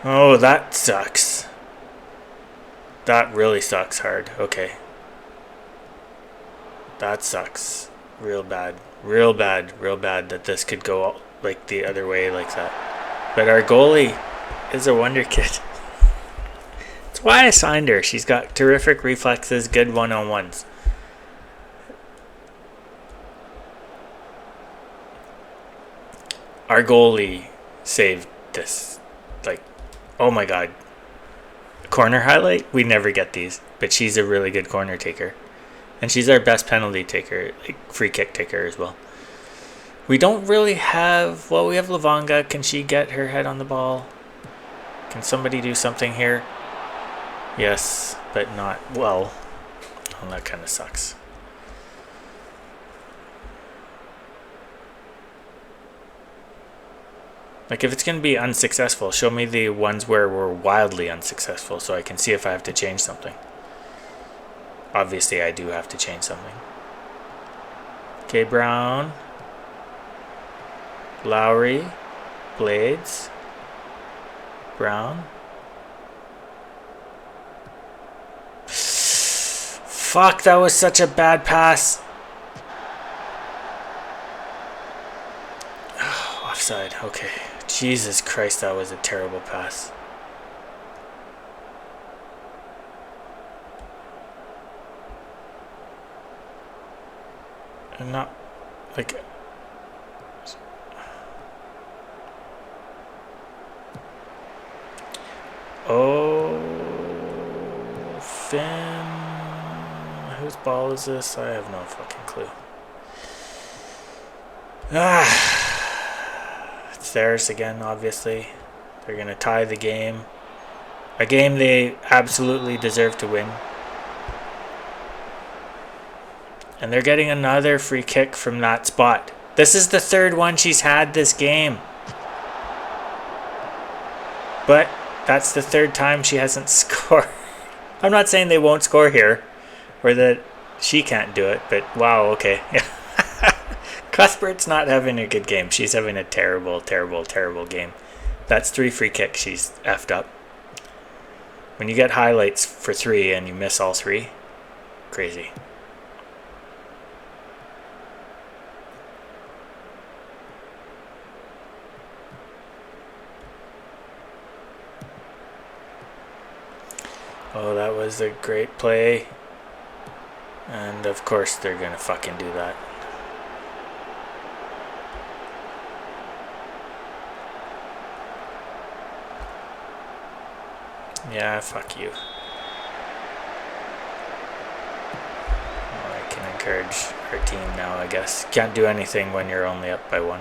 Oh, that sucks. That really sucks hard. Okay. That sucks. Real bad. Real bad that this could go like the other way like that. But our goalie is a wonder kid. That's why I signed her. She's got terrific reflexes, good one-on-ones. Our goalie saved this. Like, oh my god. Corner highlight? We never get these. But she's a really good corner taker. And she's our best penalty taker, like free kick taker as well. We don't really have... Well, we have Lavanga. Can she get her head on the ball? Can somebody do something here? Yes, but not well. Oh, that kind of sucks. Like, if it's going to be unsuccessful, show me the ones where we're wildly unsuccessful so I can see if I have to change something. Obviously, I do have to change something. Okay, Brown. Lowry. Blades. Brown. Fuck, that was such a bad pass. Oh, offside, okay. Jesus Christ, that was a terrible pass. I'm not, like... Oh, Finn. Whose ball is this? I have no fucking clue. It's theirs again, obviously. They're going to tie the game. A game they absolutely deserve to win. And they're getting another free kick from that spot. This is the third one she's had this game. But that's the third time she hasn't scored. I'm not saying they won't score here. Or that she can't do it. But wow, okay. Cuthbert's not having a good game. She's having a terrible, terrible, terrible game. That's 3 free kicks she's effed up. When you get highlights for 3 and you miss all 3, crazy. Oh, that was a great play. And of course they're gonna fucking do that. Yeah, fuck you. Well, I can encourage our team now, I guess. Can't do anything when you're only up by 1.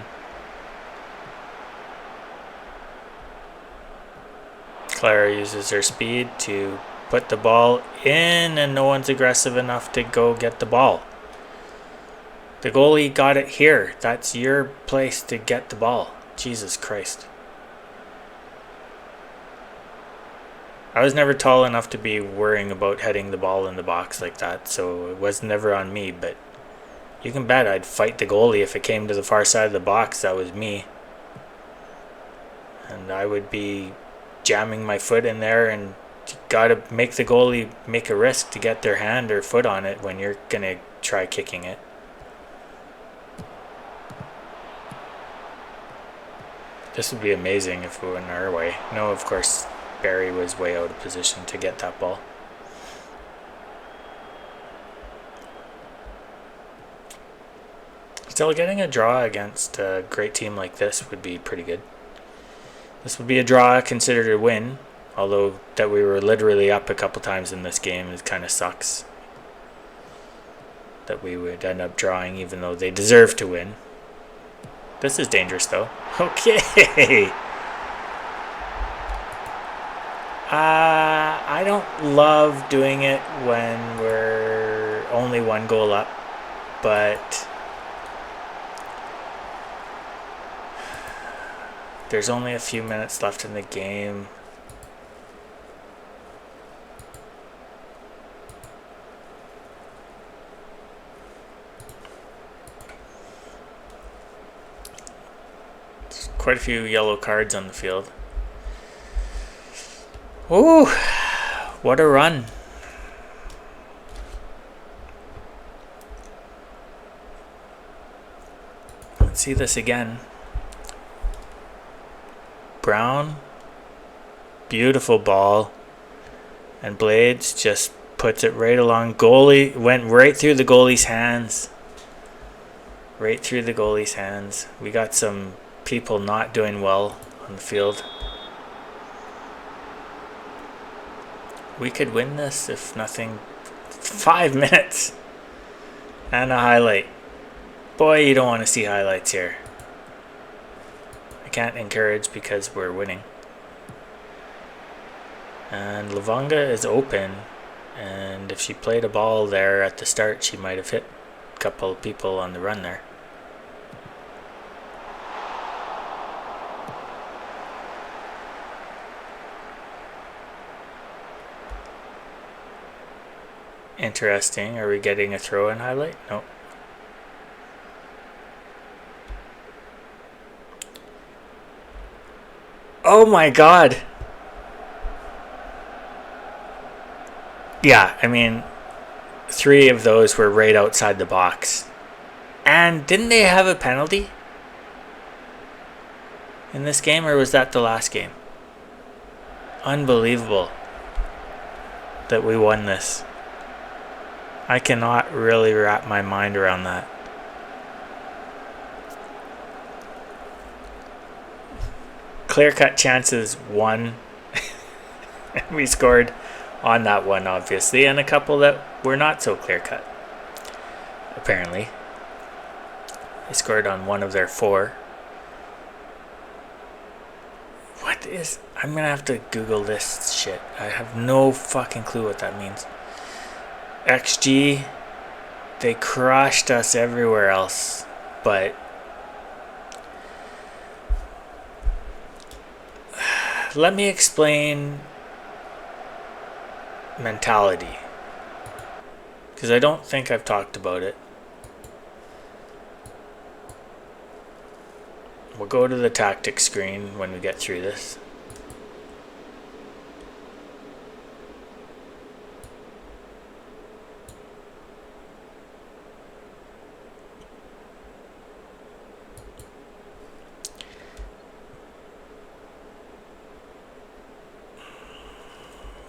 Clara uses her speed to put the ball in, and no one's aggressive enough to go get the ball. The goalie got it here. That's your place to get the ball. Jesus Christ. I was never tall enough to be worrying about heading the ball in the box like that, so it was never on me, but you can bet I'd fight the goalie if it came to the far side of the box. That was me. And I would be jamming my foot in there, and you gotta make the goalie make a risk to get their hand or foot on it when you're gonna try kicking it. This would be amazing if it went our way. No, of course, Barry was way out of position to get that ball. Still, getting a draw against a great team like this would be pretty good. This would be a draw considered a win, although that we were literally up a couple times in this game, it kind of sucks that we would end up drawing even though they deserve to win. This is dangerous though. Okay. I don't love doing it when we're only 1 goal up, but there's only a few minutes left in the game. There's quite a few yellow cards on the field. Ooh, what a run. Let's see this again. Brown, beautiful ball, and Blades just puts it right along. Goalie went right through the goalie's hands. Right through the goalie's hands. We got some people not doing well on the field. We could win this if nothing. 5 minutes and a highlight. Boy, you don't want to see highlights here. I can't encourage because we're winning. And Lavonga is open, and if she played a ball there at the start, she might have hit a couple of people on the run there. Interesting. Are we getting a throw-in highlight? Nope. Oh my god. Yeah, I mean, 3 of those were right outside the box. And didn't they have a penalty in this game, or was that the last game? Unbelievable that we won this. I cannot really wrap my mind around that. Clear-cut chances, 1. We scored on that one, obviously, and a couple that were not so clear-cut. Apparently. They scored on 1 of their 4. What is... I'm going to have to Google this shit. I have no fucking clue what that means. XG, they crushed us everywhere else, but let me explain mentality, because I don't think I've talked about it. We'll go to the tactics screen when we get through this.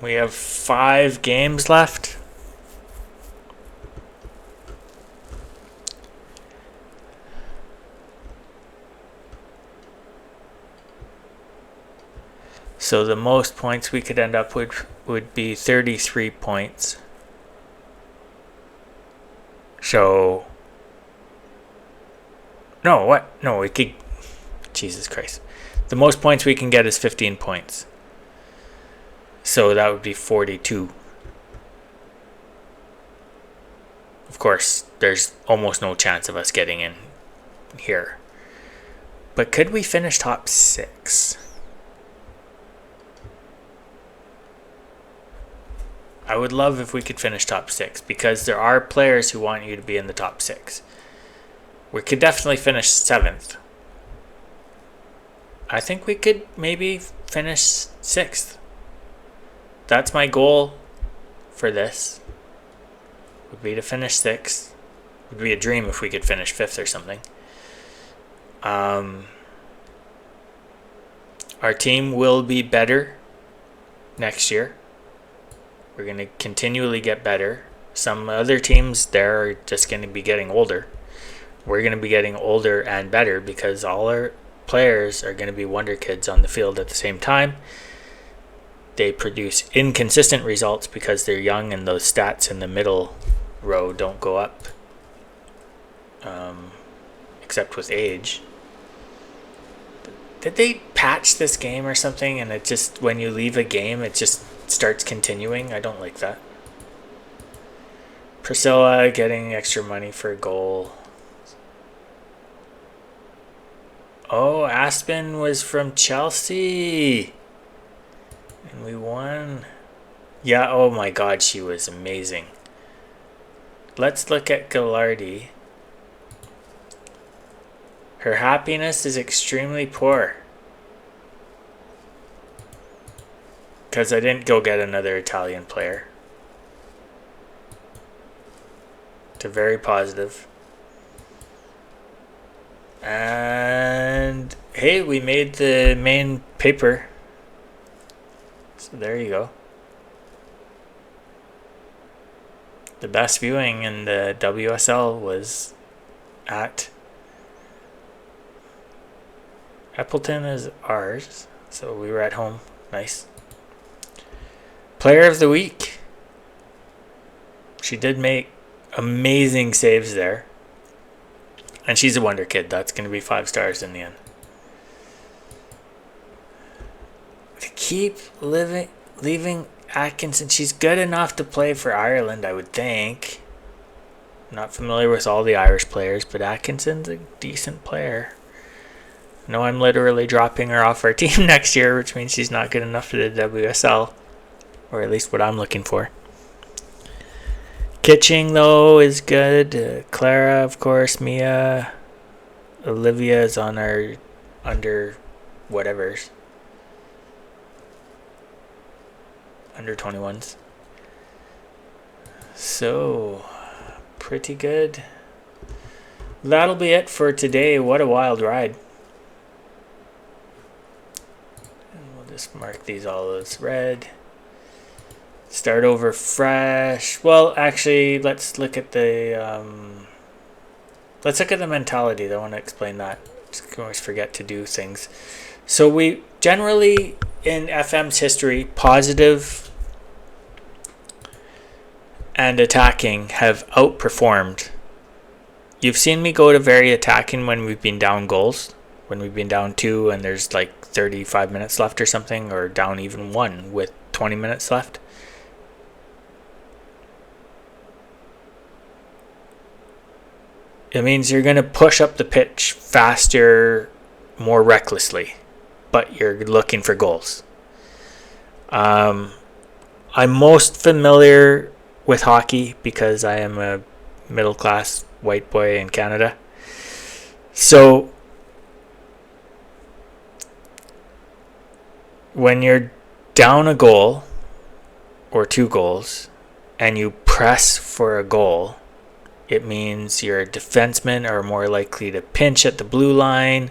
We have 5 games left. So the most points we could end up with would be 33 points. So, no, what? No, we could, Jesus Christ. The most points we can get is 15 points. So that would be 42. Of course, there's almost no chance of us getting in here. But could we finish top 6? I would love if we could finish top 6 because there are players who want you to be in the top 6. We could definitely finish 7th. I think we could maybe finish 6th. That's my goal for this. Would be to finish 6th. Would be a dream if we could finish 5th or something. Our team will be better next year. We're going to continually get better. Some other teams there are just going to be getting older. We're going to be getting older and better because all our players are going to be wonder kids on the field at the same time. They produce inconsistent results because they're young and those stats in the middle row don't go up, except with age. Did they patch this game or something and it just, when you leave a game, it just starts continuing? I don't like that. Priscilla getting extra money for a goal. Oh, Aspen was from Chelsea. And we won. Yeah, oh my god, she was amazing. Let's look at Gallardi. Her happiness is extremely poor. Because I didn't go get another Italian player. To very positive. And hey, we made the main paper. So there you go. The best viewing in the WSL was at Appleton is ours. So we were at home. Nice. Player of the week. She did make amazing saves there. And she's a wonder kid. That's going to be 5 stars in the end. To keep leaving Atkinson. She's good enough to play for Ireland, I would think. I'm not familiar with all the Irish players, but Atkinson's a decent player. No, I'm literally dropping her off our team next year, which means she's not good enough for the WSL. Or at least what I'm looking for. Kitching, though, is good. Clara, of course. Mia. Olivia is on our under whatevers. Under 21s. So, pretty good. That'll be it for today. What a wild ride. And we'll just mark these all as red. Start over fresh. Well, actually, let's look at the mentality. I want to explain that. I always forget to do things. So we generally in FM's history, positive and attacking have outperformed. You've seen me go to very attacking when we've been down goals, when we've been down 2 and there's like 35 minutes left or something, or down even 1 with 20 minutes left. It means you're going to push up the pitch faster, more recklessly, but you're looking for goals. I'm most familiar with hockey because I am a middle-class white boy in Canada. So when you're down a goal or 2 goals and you press for a goal, it means your defensemen are more likely to pinch at the blue line,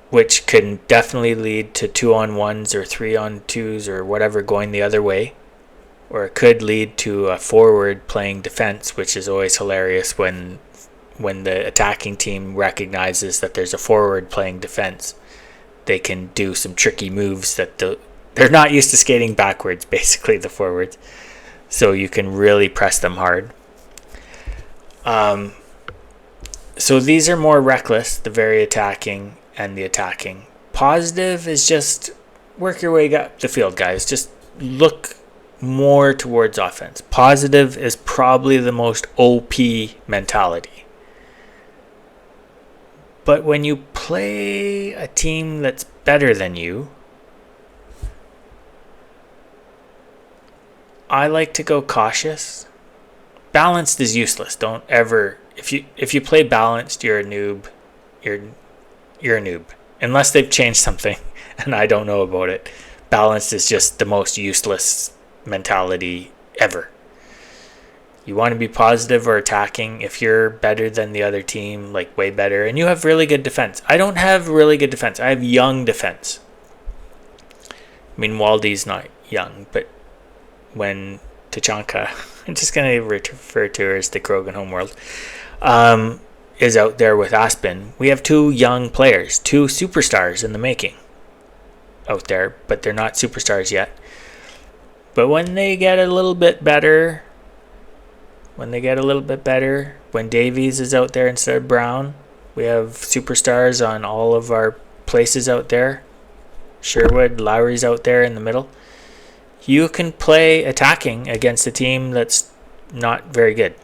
which can definitely lead to 2-on-1s or 3-on-2s or whatever going the other way. Or it could lead to a forward playing defense, which is always hilarious when the attacking team recognizes that there's a forward playing defense. They can do some tricky moves that they're not used to skating backwards, basically, the forwards. So you can really press them hard. So these are more reckless, the very attacking and the attacking. Positive is just work your way up the field, guys. Just look more towards offense. Positive is probably the most OP mentality. But when you play a team that's better than you, I like to go cautious. Balanced is useless. Don't ever, if you play balanced, you're a noob. You're a noob. Unless they've changed something and I don't know about it. Balanced is just the most useless mentality ever. You want to be positive or attacking. If you're better than the other team, like way better, and you have really good defense. I don't have really good defense. I have young defense. I mean, Waldy's not young, but when Tachanka, I'm just going to refer to her as the Krogan Homeworld, is out there with Aspen, we have 2 young players, 2 superstars in the making out there, but they're not superstars yet. But when they get a little bit better, when Davies is out there instead of Brown, we have superstars on all of our places out there. Sherwood, Lowry's out there in the middle. You can play attacking against a team that's not very good.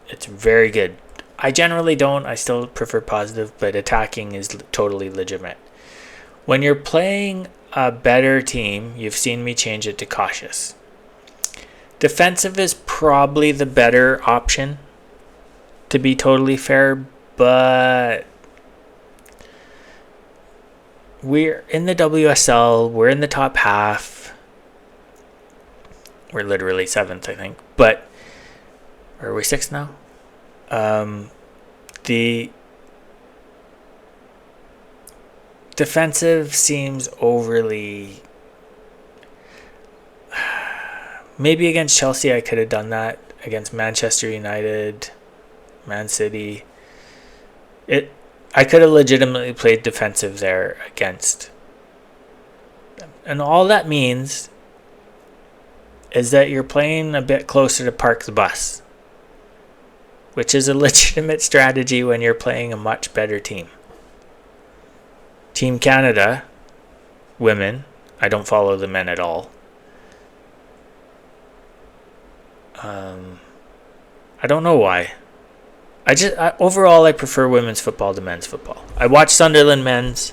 It's very good. I generally don't. I still prefer positive, but attacking is totally legitimate. When you're playing a better team, you've seen me change it to cautious. Defensive is probably the better option, to be totally fair, but we're in the WSL, we're in the top half. We're literally 7th, I think. But are we 6th now? The defensive seems overly... Maybe against Chelsea I could have done that. Against Manchester United, Man City. I could have legitimately played defensive there against them. And all that means is that you're playing a bit closer to park the bus, which is a legitimate strategy when you're playing a much better team. Team Canada, women, I don't follow the men at all. I don't know why. Overall, I prefer women's football to men's football. I watch Sunderland men's.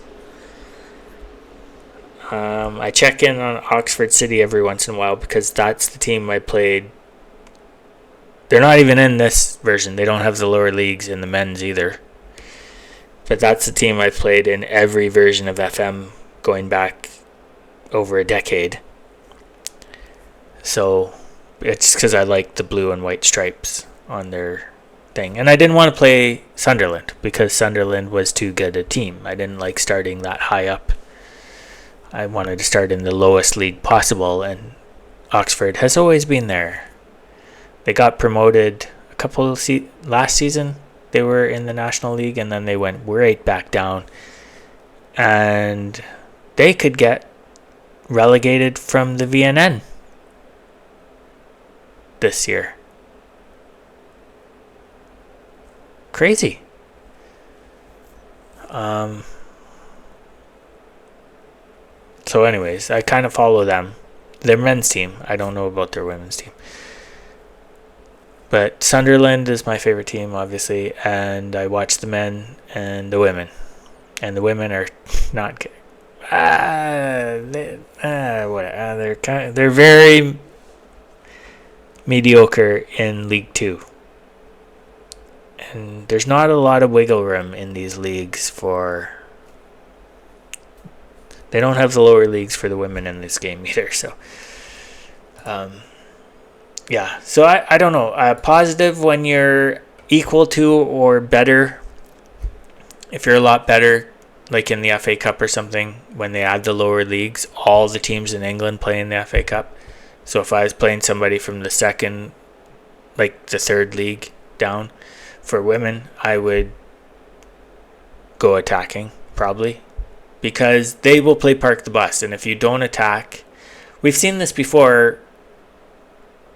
I check in on Oxford City every once in a while because that's the team I played. They're not even in this version. They don't have the lower leagues in the men's either. But that's the team I played in every version of FM going back over a decade. So it's because I like the blue and white stripes on their thing. And I didn't want to play Sunderland because Sunderland was too good a team. I didn't like starting that high up. I wanted to start in the lowest league possible, and Oxford has always been there. They got promoted a couple last season. They were in the National League, and then they went right back down. And they could get relegated from the VNN this year. Crazy. So anyways, I kind of follow them. Their men's team. I don't know about their women's team. But Sunderland is my favorite team, obviously, and I watch the men and the women. And the women are not good. They're very mediocre in League 2. And there's not a lot of wiggle room in these leagues for They don't have the lower leagues for the women in this game either. So, yeah. So I don't know. Positive when you're equal to or better. If you're a lot better, like in the FA Cup or something, when they add the lower leagues, all the teams in England play in the FA Cup. So if I was playing somebody from the second, like the third league down for women, I would go attacking probably, because they will play park the bus. And if you don't attack, we've seen this before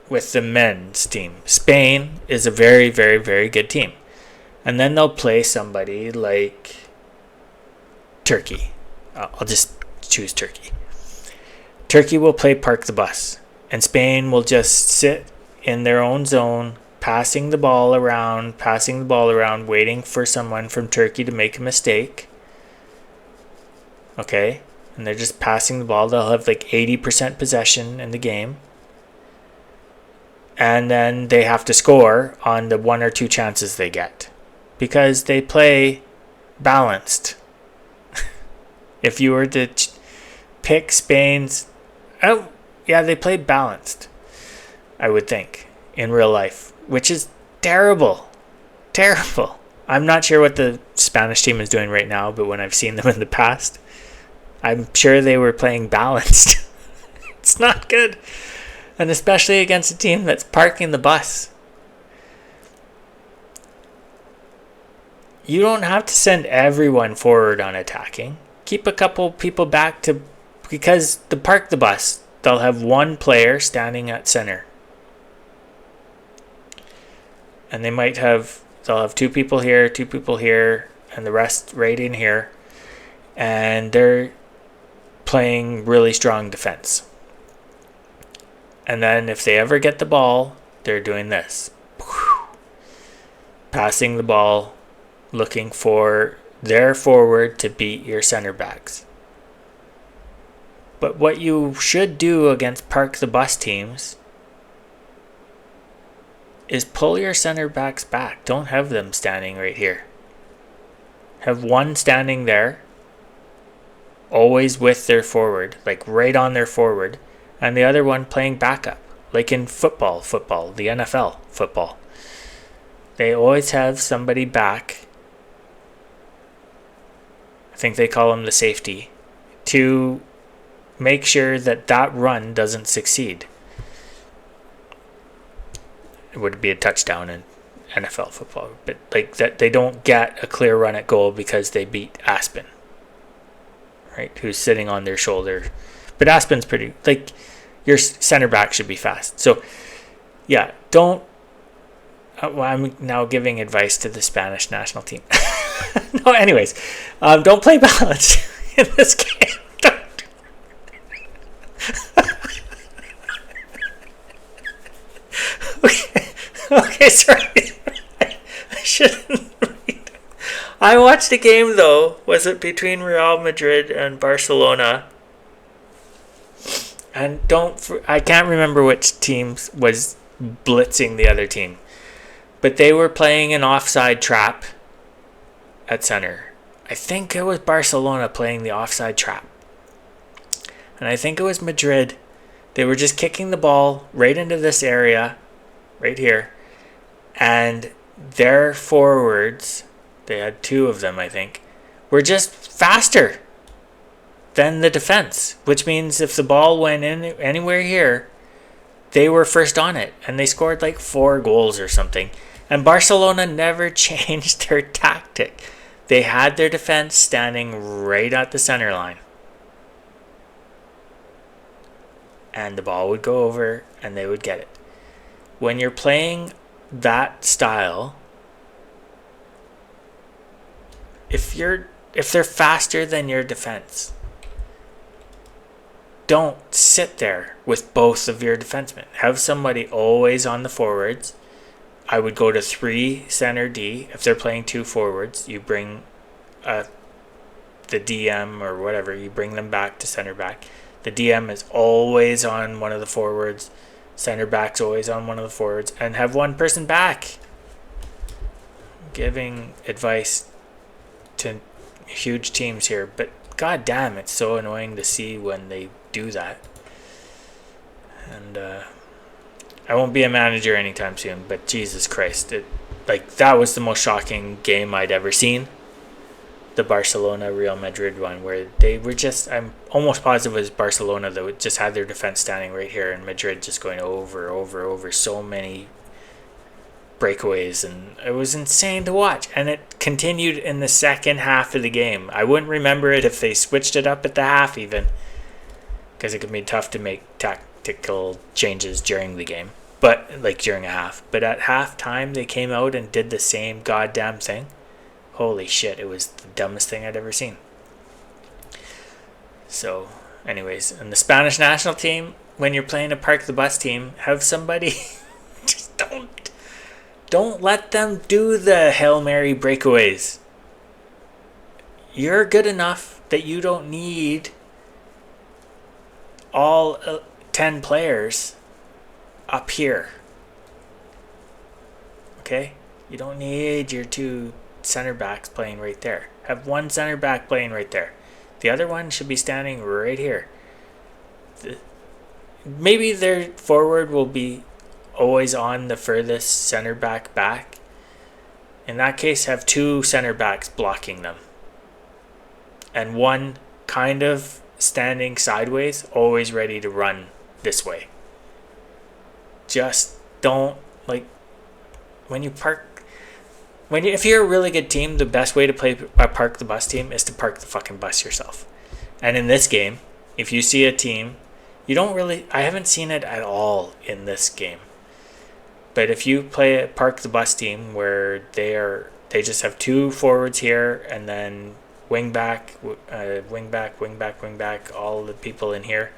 with the men's team. Spain is a very, very, very good team. And then they'll play somebody like Turkey. I'll just choose Turkay. Turkey will play park the bus. And Spain will just sit in their own zone, passing the ball around, waiting for someone from Turkey to make a mistake. Okay? And they're just passing the ball. They'll have like 80% possession in the game. And then they have to score on the one or two chances they get, because they play balanced. If you were to pick Spain's... Oh, yeah, they play balanced, I would think, in real life, which is terrible. Terrible. I'm not sure what the Spanish team is doing right now, but when I've seen them in the past, I'm sure they were playing balanced. It's not good. And especially against a team that's parking the bus. You don't have to send everyone forward on attacking. Keep a couple people back because the park the bus, they'll have one player standing at center. And they'll have two people here, and the rest right in here. And they're playing really strong defense. And then if they ever get the ball, they're doing this. Passing the ball, looking for their forward to beat your center backs. But what you should do against park the bus teams is pull your center backs back. Don't have them standing right here. Have one standing there, always with their forward, like right on their forward, and the other one playing backup, like in football, the NFL football. They always have somebody back, I think they call him the safety, to make sure that run doesn't succeed. It would be a touchdown in NFL football, but like that, they don't get a clear run at goal because they beat Aspen, right? Who's sitting on their shoulder. But Aspen's pretty, like, your center back should be fast. So, yeah, don't... well, I'm now giving advice to the Spanish national team. No, anyways, don't play balanced in this game. Okay, sorry. I shouldn't read. I watched a game, though. Was it between Real Madrid and Barcelona? And I can't remember which team was blitzing the other team. But they were playing an offside trap at center. I think it was Barcelona playing the offside trap. And I think it was Madrid. They were just kicking the ball right into this area, right here. And their forwards, they had two of them, I think, were just faster than the defense, which means if the ball went in anywhere here, they were first on it, and they scored like 4 goals or something. And Barcelona never changed their tactic. They had their defense standing right at the center line, and the ball would go over and they would get it. When you're playing that style, if they're faster than your defense, don't sit there with both of your defensemen. Have somebody always on the forwards. I would go to 3 center D. If they're playing 2 forwards, you bring the DM or whatever, you bring them back to center back. The DM is always on one of the forwards. Center back's always on one of the forwards. And have one person back. Giving advice to huge teams here, but god damn, it's so annoying to see when they do that. And I won't be a manager anytime soon, but Jesus Christ, that was the most shocking game I'd ever seen. The Barcelona Real Madrid one, where they were just, I'm almost positive it was Barcelona that just had their defense standing right here, and Madrid just going over so many breakaways, and it was insane to watch. And it continued in the second half of the game. I wouldn't remember it if they switched it up at the half even, because it could be tough to make tactical changes during the game, but like during a half. But at halftime they came out and did the same goddamn thing. Holy shit, it was the dumbest thing I'd ever seen. So anyways, and the Spanish national team, when you're playing a park the bus team, have somebody just don't let them do the Hail Mary breakaways. You're good enough that you don't need all 10 players up here. Okay? You don't need your 2 center backs playing right there. Have 1 center back playing right there. The other one should be standing right here. Maybe their forward will be always on the furthest center back. In that case, have 2 center backs blocking them. And 1 kind of standing sideways, always ready to run this way. Just don't, if you're a really good team, the best way to play a park the bus team is to park the fucking bus yourself. And in this game, if you see a team, I haven't seen it at all in this game. But if you play a park the bus team where they just have 2 forwards here and then wing back, all the people in here,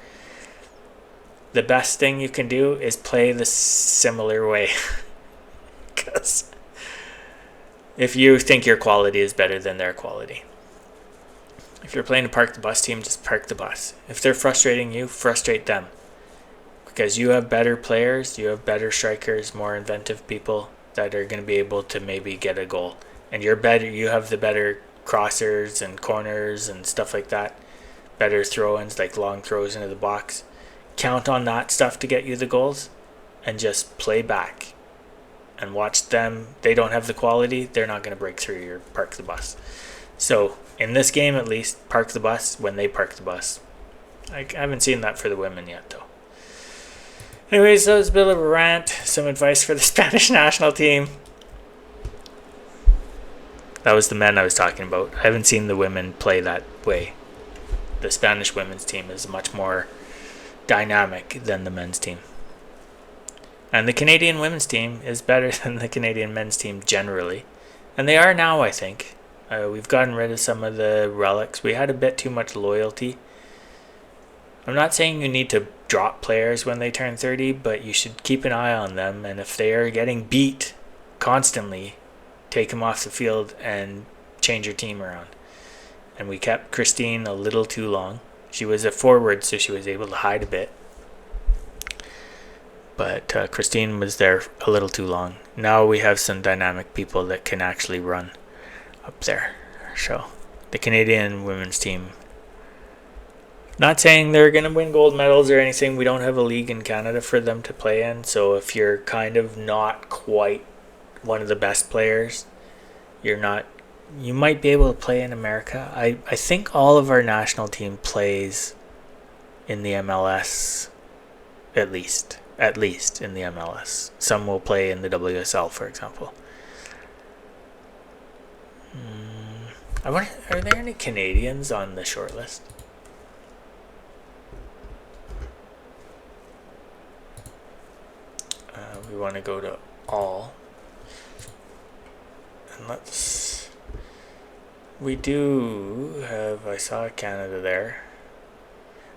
the best thing you can do is play the similar way. Because if you think your quality is better than their quality. If you're playing a park the bus team, just park the bus. If they're frustrating you, frustrate them. Because you have better players, you have better strikers, more inventive people that are going to be able to maybe get a goal. And you have the better crossers and corners and stuff like that. Better throw-ins, like long throws into the box. Count on that stuff to get you the goals. And just play back. And watch them. They don't have the quality. They're not going to break through your park the bus. So, in this game at least, park the bus when they park the bus. I haven't seen that for the women yet, though. Anyways, that was a bit of a rant. Some advice for the Spanish national team. That was the men I was talking about. I haven't seen the women play that way. The Spanish women's team is much more dynamic than the men's team. And the Canadian women's team is better than the Canadian men's team generally. And they are now, I think. We've gotten rid of some of the relics. We had a bit too much loyalty. I'm not saying you need to drop players when they turn 30, but you should keep an eye on them. And if they are getting beat constantly, take them off the field and change your team around. And we kept Christine a little too long. She was a forward, so she was able to hide a bit. But Christine was there a little too long. Now we have some dynamic people that can actually run up there. So the Canadian women's team, not saying they're going to win gold medals or anything. We don't have a league in Canada for them to play in. So if you're kind of not quite one of the best players, you might be able to play in America. I think all of our national team plays in the MLS, at least in the MLS. Some will play in the WSL, for example. I wonder, are there any Canadians on the short list? We want to go to all. And we do have, I saw Canada there.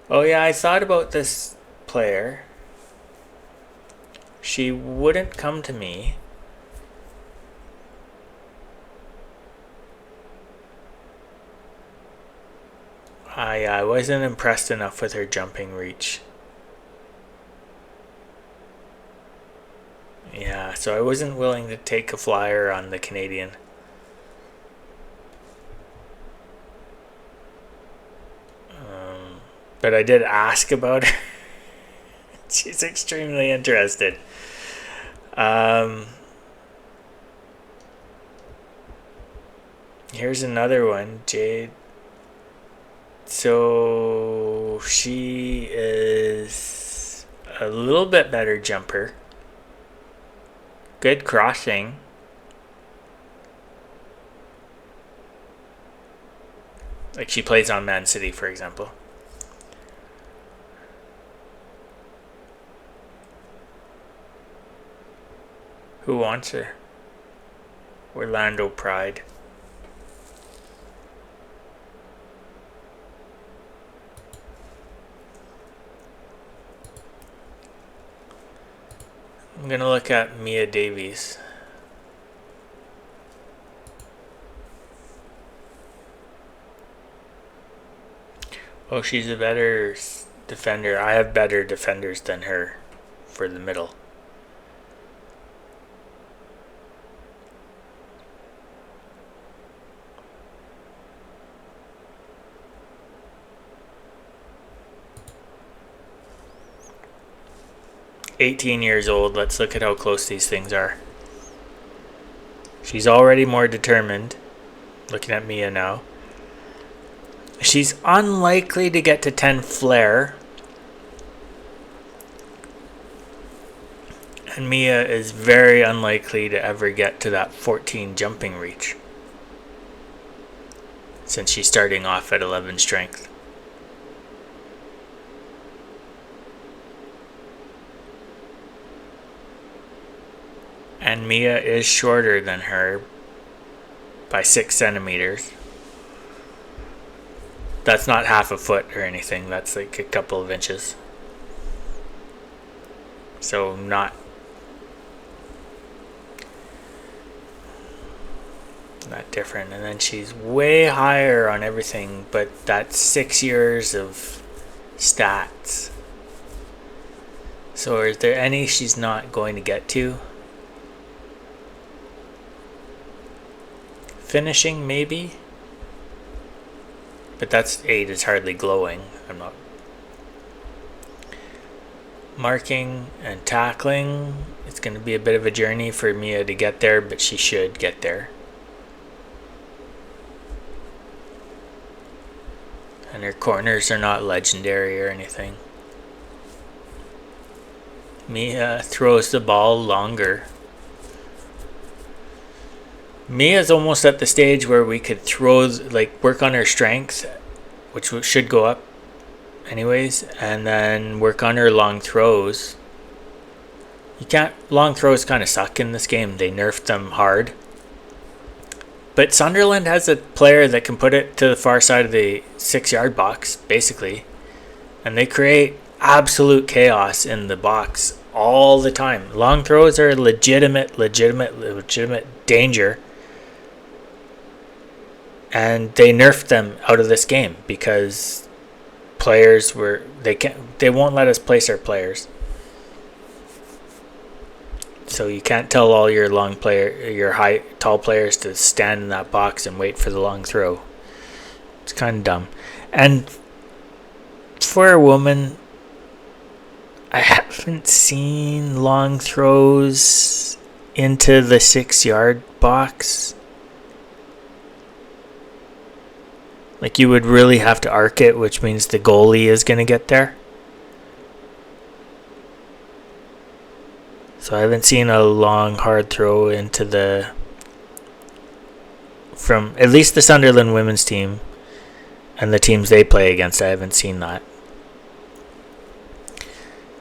Oh yeah, I thought about this player. She wouldn't come to me. I wasn't impressed enough with her jumping reach. Yeah, so I wasn't willing to take a flyer on the Canadian. but I did ask about her. She's extremely interested. Here's another one, Jade. So she is a little bit better jumper. Good crossing. Like she plays on Man City, for example. Who wants her? Orlando Pride. I'm gonna look at Mia Davies. Oh, she's a better defender. I have better defenders than her for the middle. "18 years old. Let's look at how close these things are. She's already more determined. Looking at Mia now. She's unlikely to get to 10 flare. And Mia is very unlikely to ever get to that 14 jumping reach, since she's starting off at 11 strength. And Mia is shorter than her by 6 centimeters. That's not half a foot or anything. That's like a couple of inches. So not different. And then she's way higher on everything, but that's 6 years of stats. So is there any she's not going to get to? Finishing, maybe? But that's 8 is hardly glowing. I'm not. Marking and tackling. It's going to be a bit of a journey for Mia to get there, but she should get there. And her corners are not legendary or anything. Mia throws the ball longer. Mia's almost at the stage where we could work on her strength, which should go up anyways, and then work on her long throws. Long throws kind of suck in this game. They nerfed them hard. But Sunderland has a player that can put it to the far side of the 6-yard box, basically. And they create absolute chaos in the box all the time. Long throws are legitimate danger. And they nerfed them out of this game because players they won't let us place our players. So you can't tell all your tall players to stand in that box and wait for the long throw. It's kind of dumb. And for a woman, I haven't seen long throws into the 6-yard box. Like, you would really have to arc it, which means the goalie is going to get there. So I haven't seen a long, hard throw into from at least the Sunderland women's team and the teams they play against. I haven't seen that.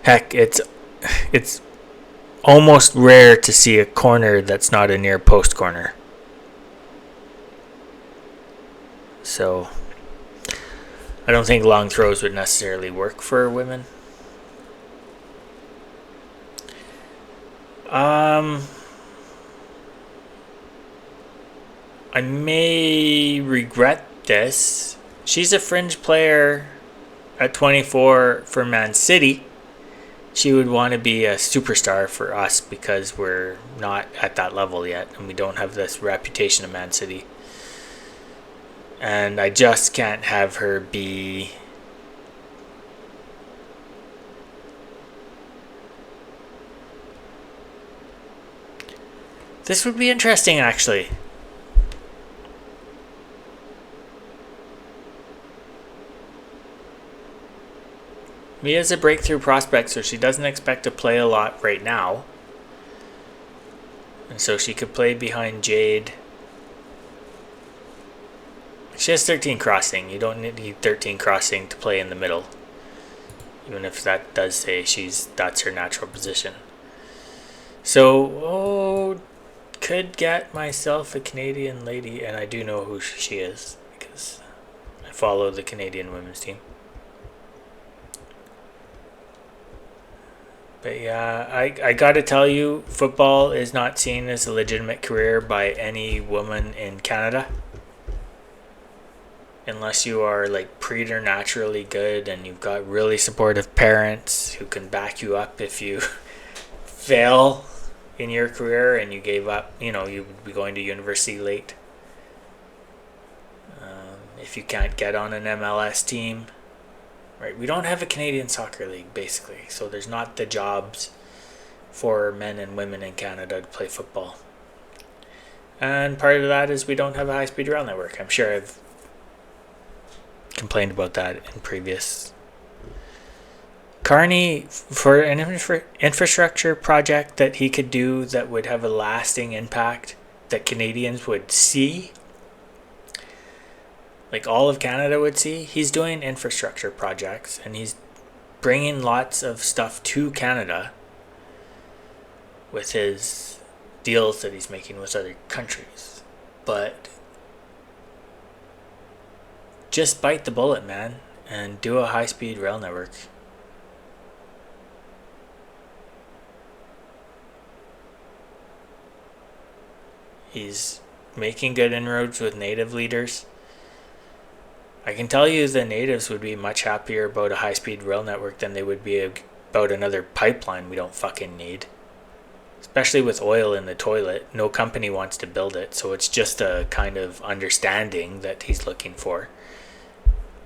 Heck, it's almost rare to see a corner that's not a near post corner. So I don't think long throws would necessarily work for women. I may regret this. She's a fringe player at 24 for Man City. She would want to be a superstar for us because we're not at that level yet and we don't have this reputation of Man City. And I just can't have her be This would be interesting, actually. Mia's a breakthrough prospect, so she doesn't expect to play a lot right now. And so she could play behind Jade. She has 13 crossing. You don't need 13 crossing to play in the middle. Even if that does say that's her natural position. So, could get myself a Canadian lady, and I do know who she is because I follow the Canadian women's team. But yeah, I gotta tell you, football is not seen as a legitimate career by any woman in Canada. Unless you are like preternaturally good and you've got really supportive parents who can back you up if you fail in your career and you gave up, you would be going to university late. If you can't get on an MLS team. Right, we don't have a Canadian soccer league, basically, so there's not the jobs for men and women in Canada to play football. And part of that is we don't have a high-speed rail network. I'm sure I've complained about that in previous. Carney, for an infrastructure project that he could do that would have a lasting impact that Canadians would see, like all of Canada would see, he's doing infrastructure projects and he's bringing lots of stuff to Canada with his deals that he's making with other countries. But just bite the bullet, man, and do a high-speed rail network. He's making good inroads with native leaders. I can tell you the natives would be much happier about a high-speed rail network than they would be about another pipeline we don't fucking need. Especially with oil in the toilet. No company wants to build it, so it's just a kind of understanding that he's looking for.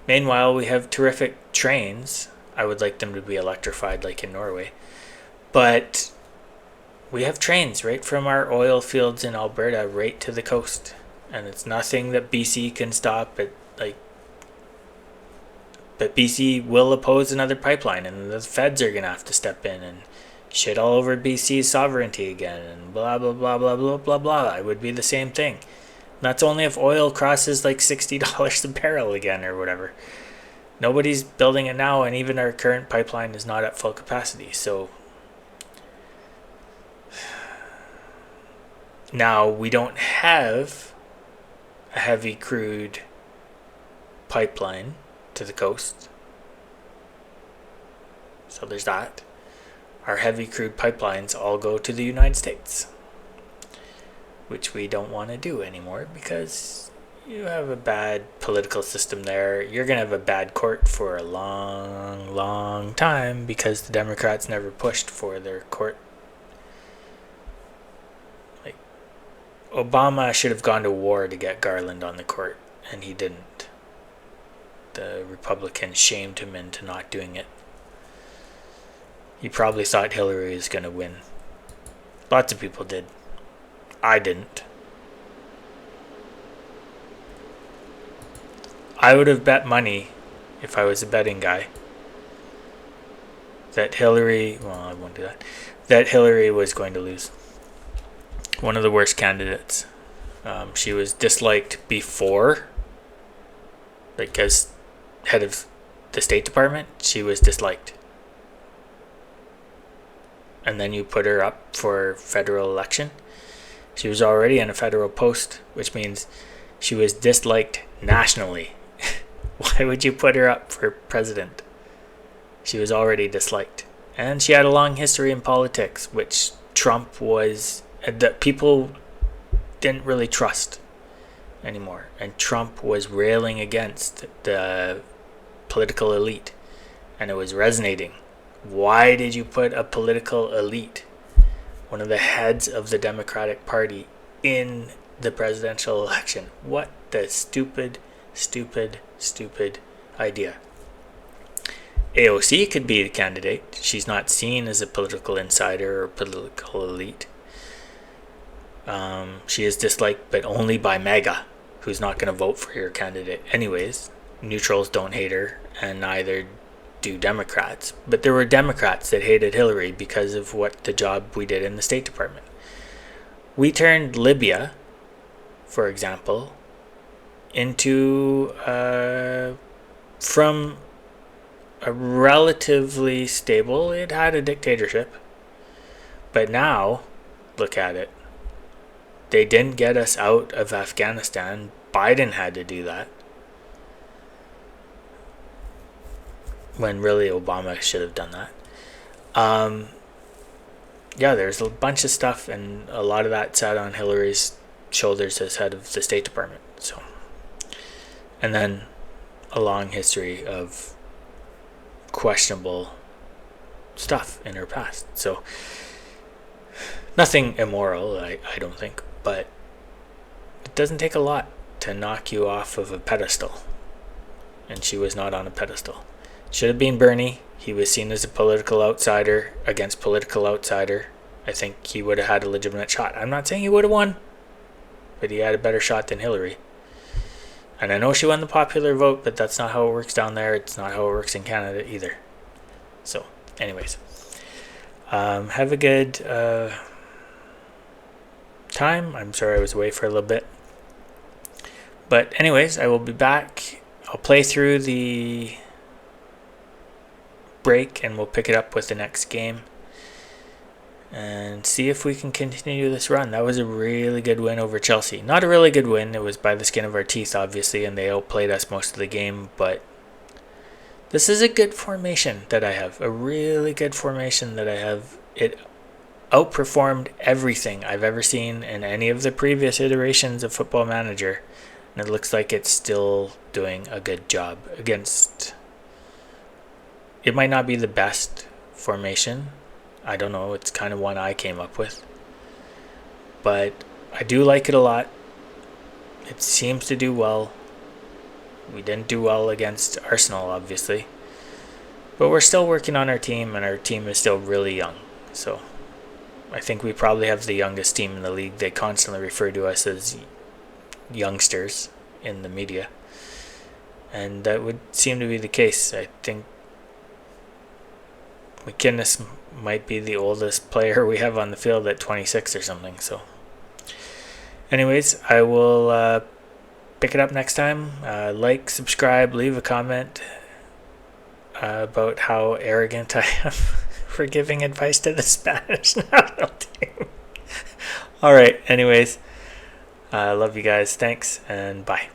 Meanwhile, we have terrific trains. I would like them to be electrified like in Norway. But we have trains right from our oil fields in Alberta right to the coast. And it's nothing that BC can stop. But BC will oppose another pipeline, and the feds are going to have to step in and shit all over BC's sovereignty again, and blah, blah, blah, blah, blah, blah, blah. It would be the same thing. And that's only if oil crosses like $60 a barrel again or whatever. Nobody's building it now, and even our current pipeline is not at full capacity. So now we don't have a heavy crude pipeline to the coast. So there's that. Our heavy crude pipelines all go to the United States, which we don't want to do anymore because you have a bad political system there. You're going to have a bad court for a long, long time because the Democrats never pushed for their court. Like, Obama should have gone to war to get Garland on the court, and he didn't. The Republicans shamed him into not doing it. He probably thought Hillary was going to win. Lots of people did. I didn't. I would have bet money, if I was a betting guy, that Hillary... Well, I won't do that. That Hillary was going to lose. One of the worst candidates. She was disliked before. Like, as head of the State Department, she was disliked. And then you put her up for federal election. She was already in a federal post, which means she was disliked nationally. Why would you put her up for president? She was already disliked. And she had a long history in politics, which Trump was... that people didn't really trust anymore. And Trump was railing against the political elite. And it was resonating. Why did you put a political elite, one of the heads of the Democratic Party, in the presidential election? What the stupid idea. AOC could be the candidate. She's not seen as a political insider or political elite. She is disliked, but only by MAGA, who's not going to vote for your candidate anyways. Neutrals don't hate her, and neither do Democrats. But there were Democrats that hated Hillary because of what the job we did in the State Department. We turned Libya, for example, into from a relatively stable, it had a dictatorship, but now look at it. They didn't get us out of Afghanistan. Biden had to do that, when really Obama should have done that. Yeah, there's a bunch of stuff, and a lot of that sat on Hillary's shoulders as head of the State Department. So, and then a long history of questionable stuff in her past. So, nothing immoral, I don't think, but it doesn't take a lot to knock you off of a pedestal. And she was not on a pedestal. Should have been Bernie. He was seen as a political outsider against political outsider. I think he would have had a legitimate shot. I'm not saying he would have won, but he had a better shot than Hillary. And I know she won the popular vote, but that's not how it works down there. It's not how it works in Canada either. So, anyways, have a good time. I'm sorry I was away for a little bit. But anyways, I will be back. I'll play through the break and we'll pick it up with the next game and see if we can continue this run. That was a really good win over Chelsea. Not a really good win. It was by the skin of our teeth, obviously, and they outplayed us most of the game, but this is a good formation that I have. A really good formation that I have. It outperformed everything I've ever seen in any of the previous iterations of Football Manager, and it looks like it's still doing a good job against... It might not be the best formation. I don't know. It's kind of one I came up with. But I do like it a lot. It seems to do well. We didn't do well against Arsenal, obviously. But we're still working on our team, and our team is still really young. So I think we probably have the youngest team in the league. They constantly refer to us as youngsters in the media. And that would seem to be the case. I think McInnes might be the oldest player we have on the field at 26 or something. So anyways, I will pick it up next time. Like, subscribe, leave a comment about how arrogant I am for giving advice to the Spanish national team. Alright, anyways, love you guys. Thanks, and bye.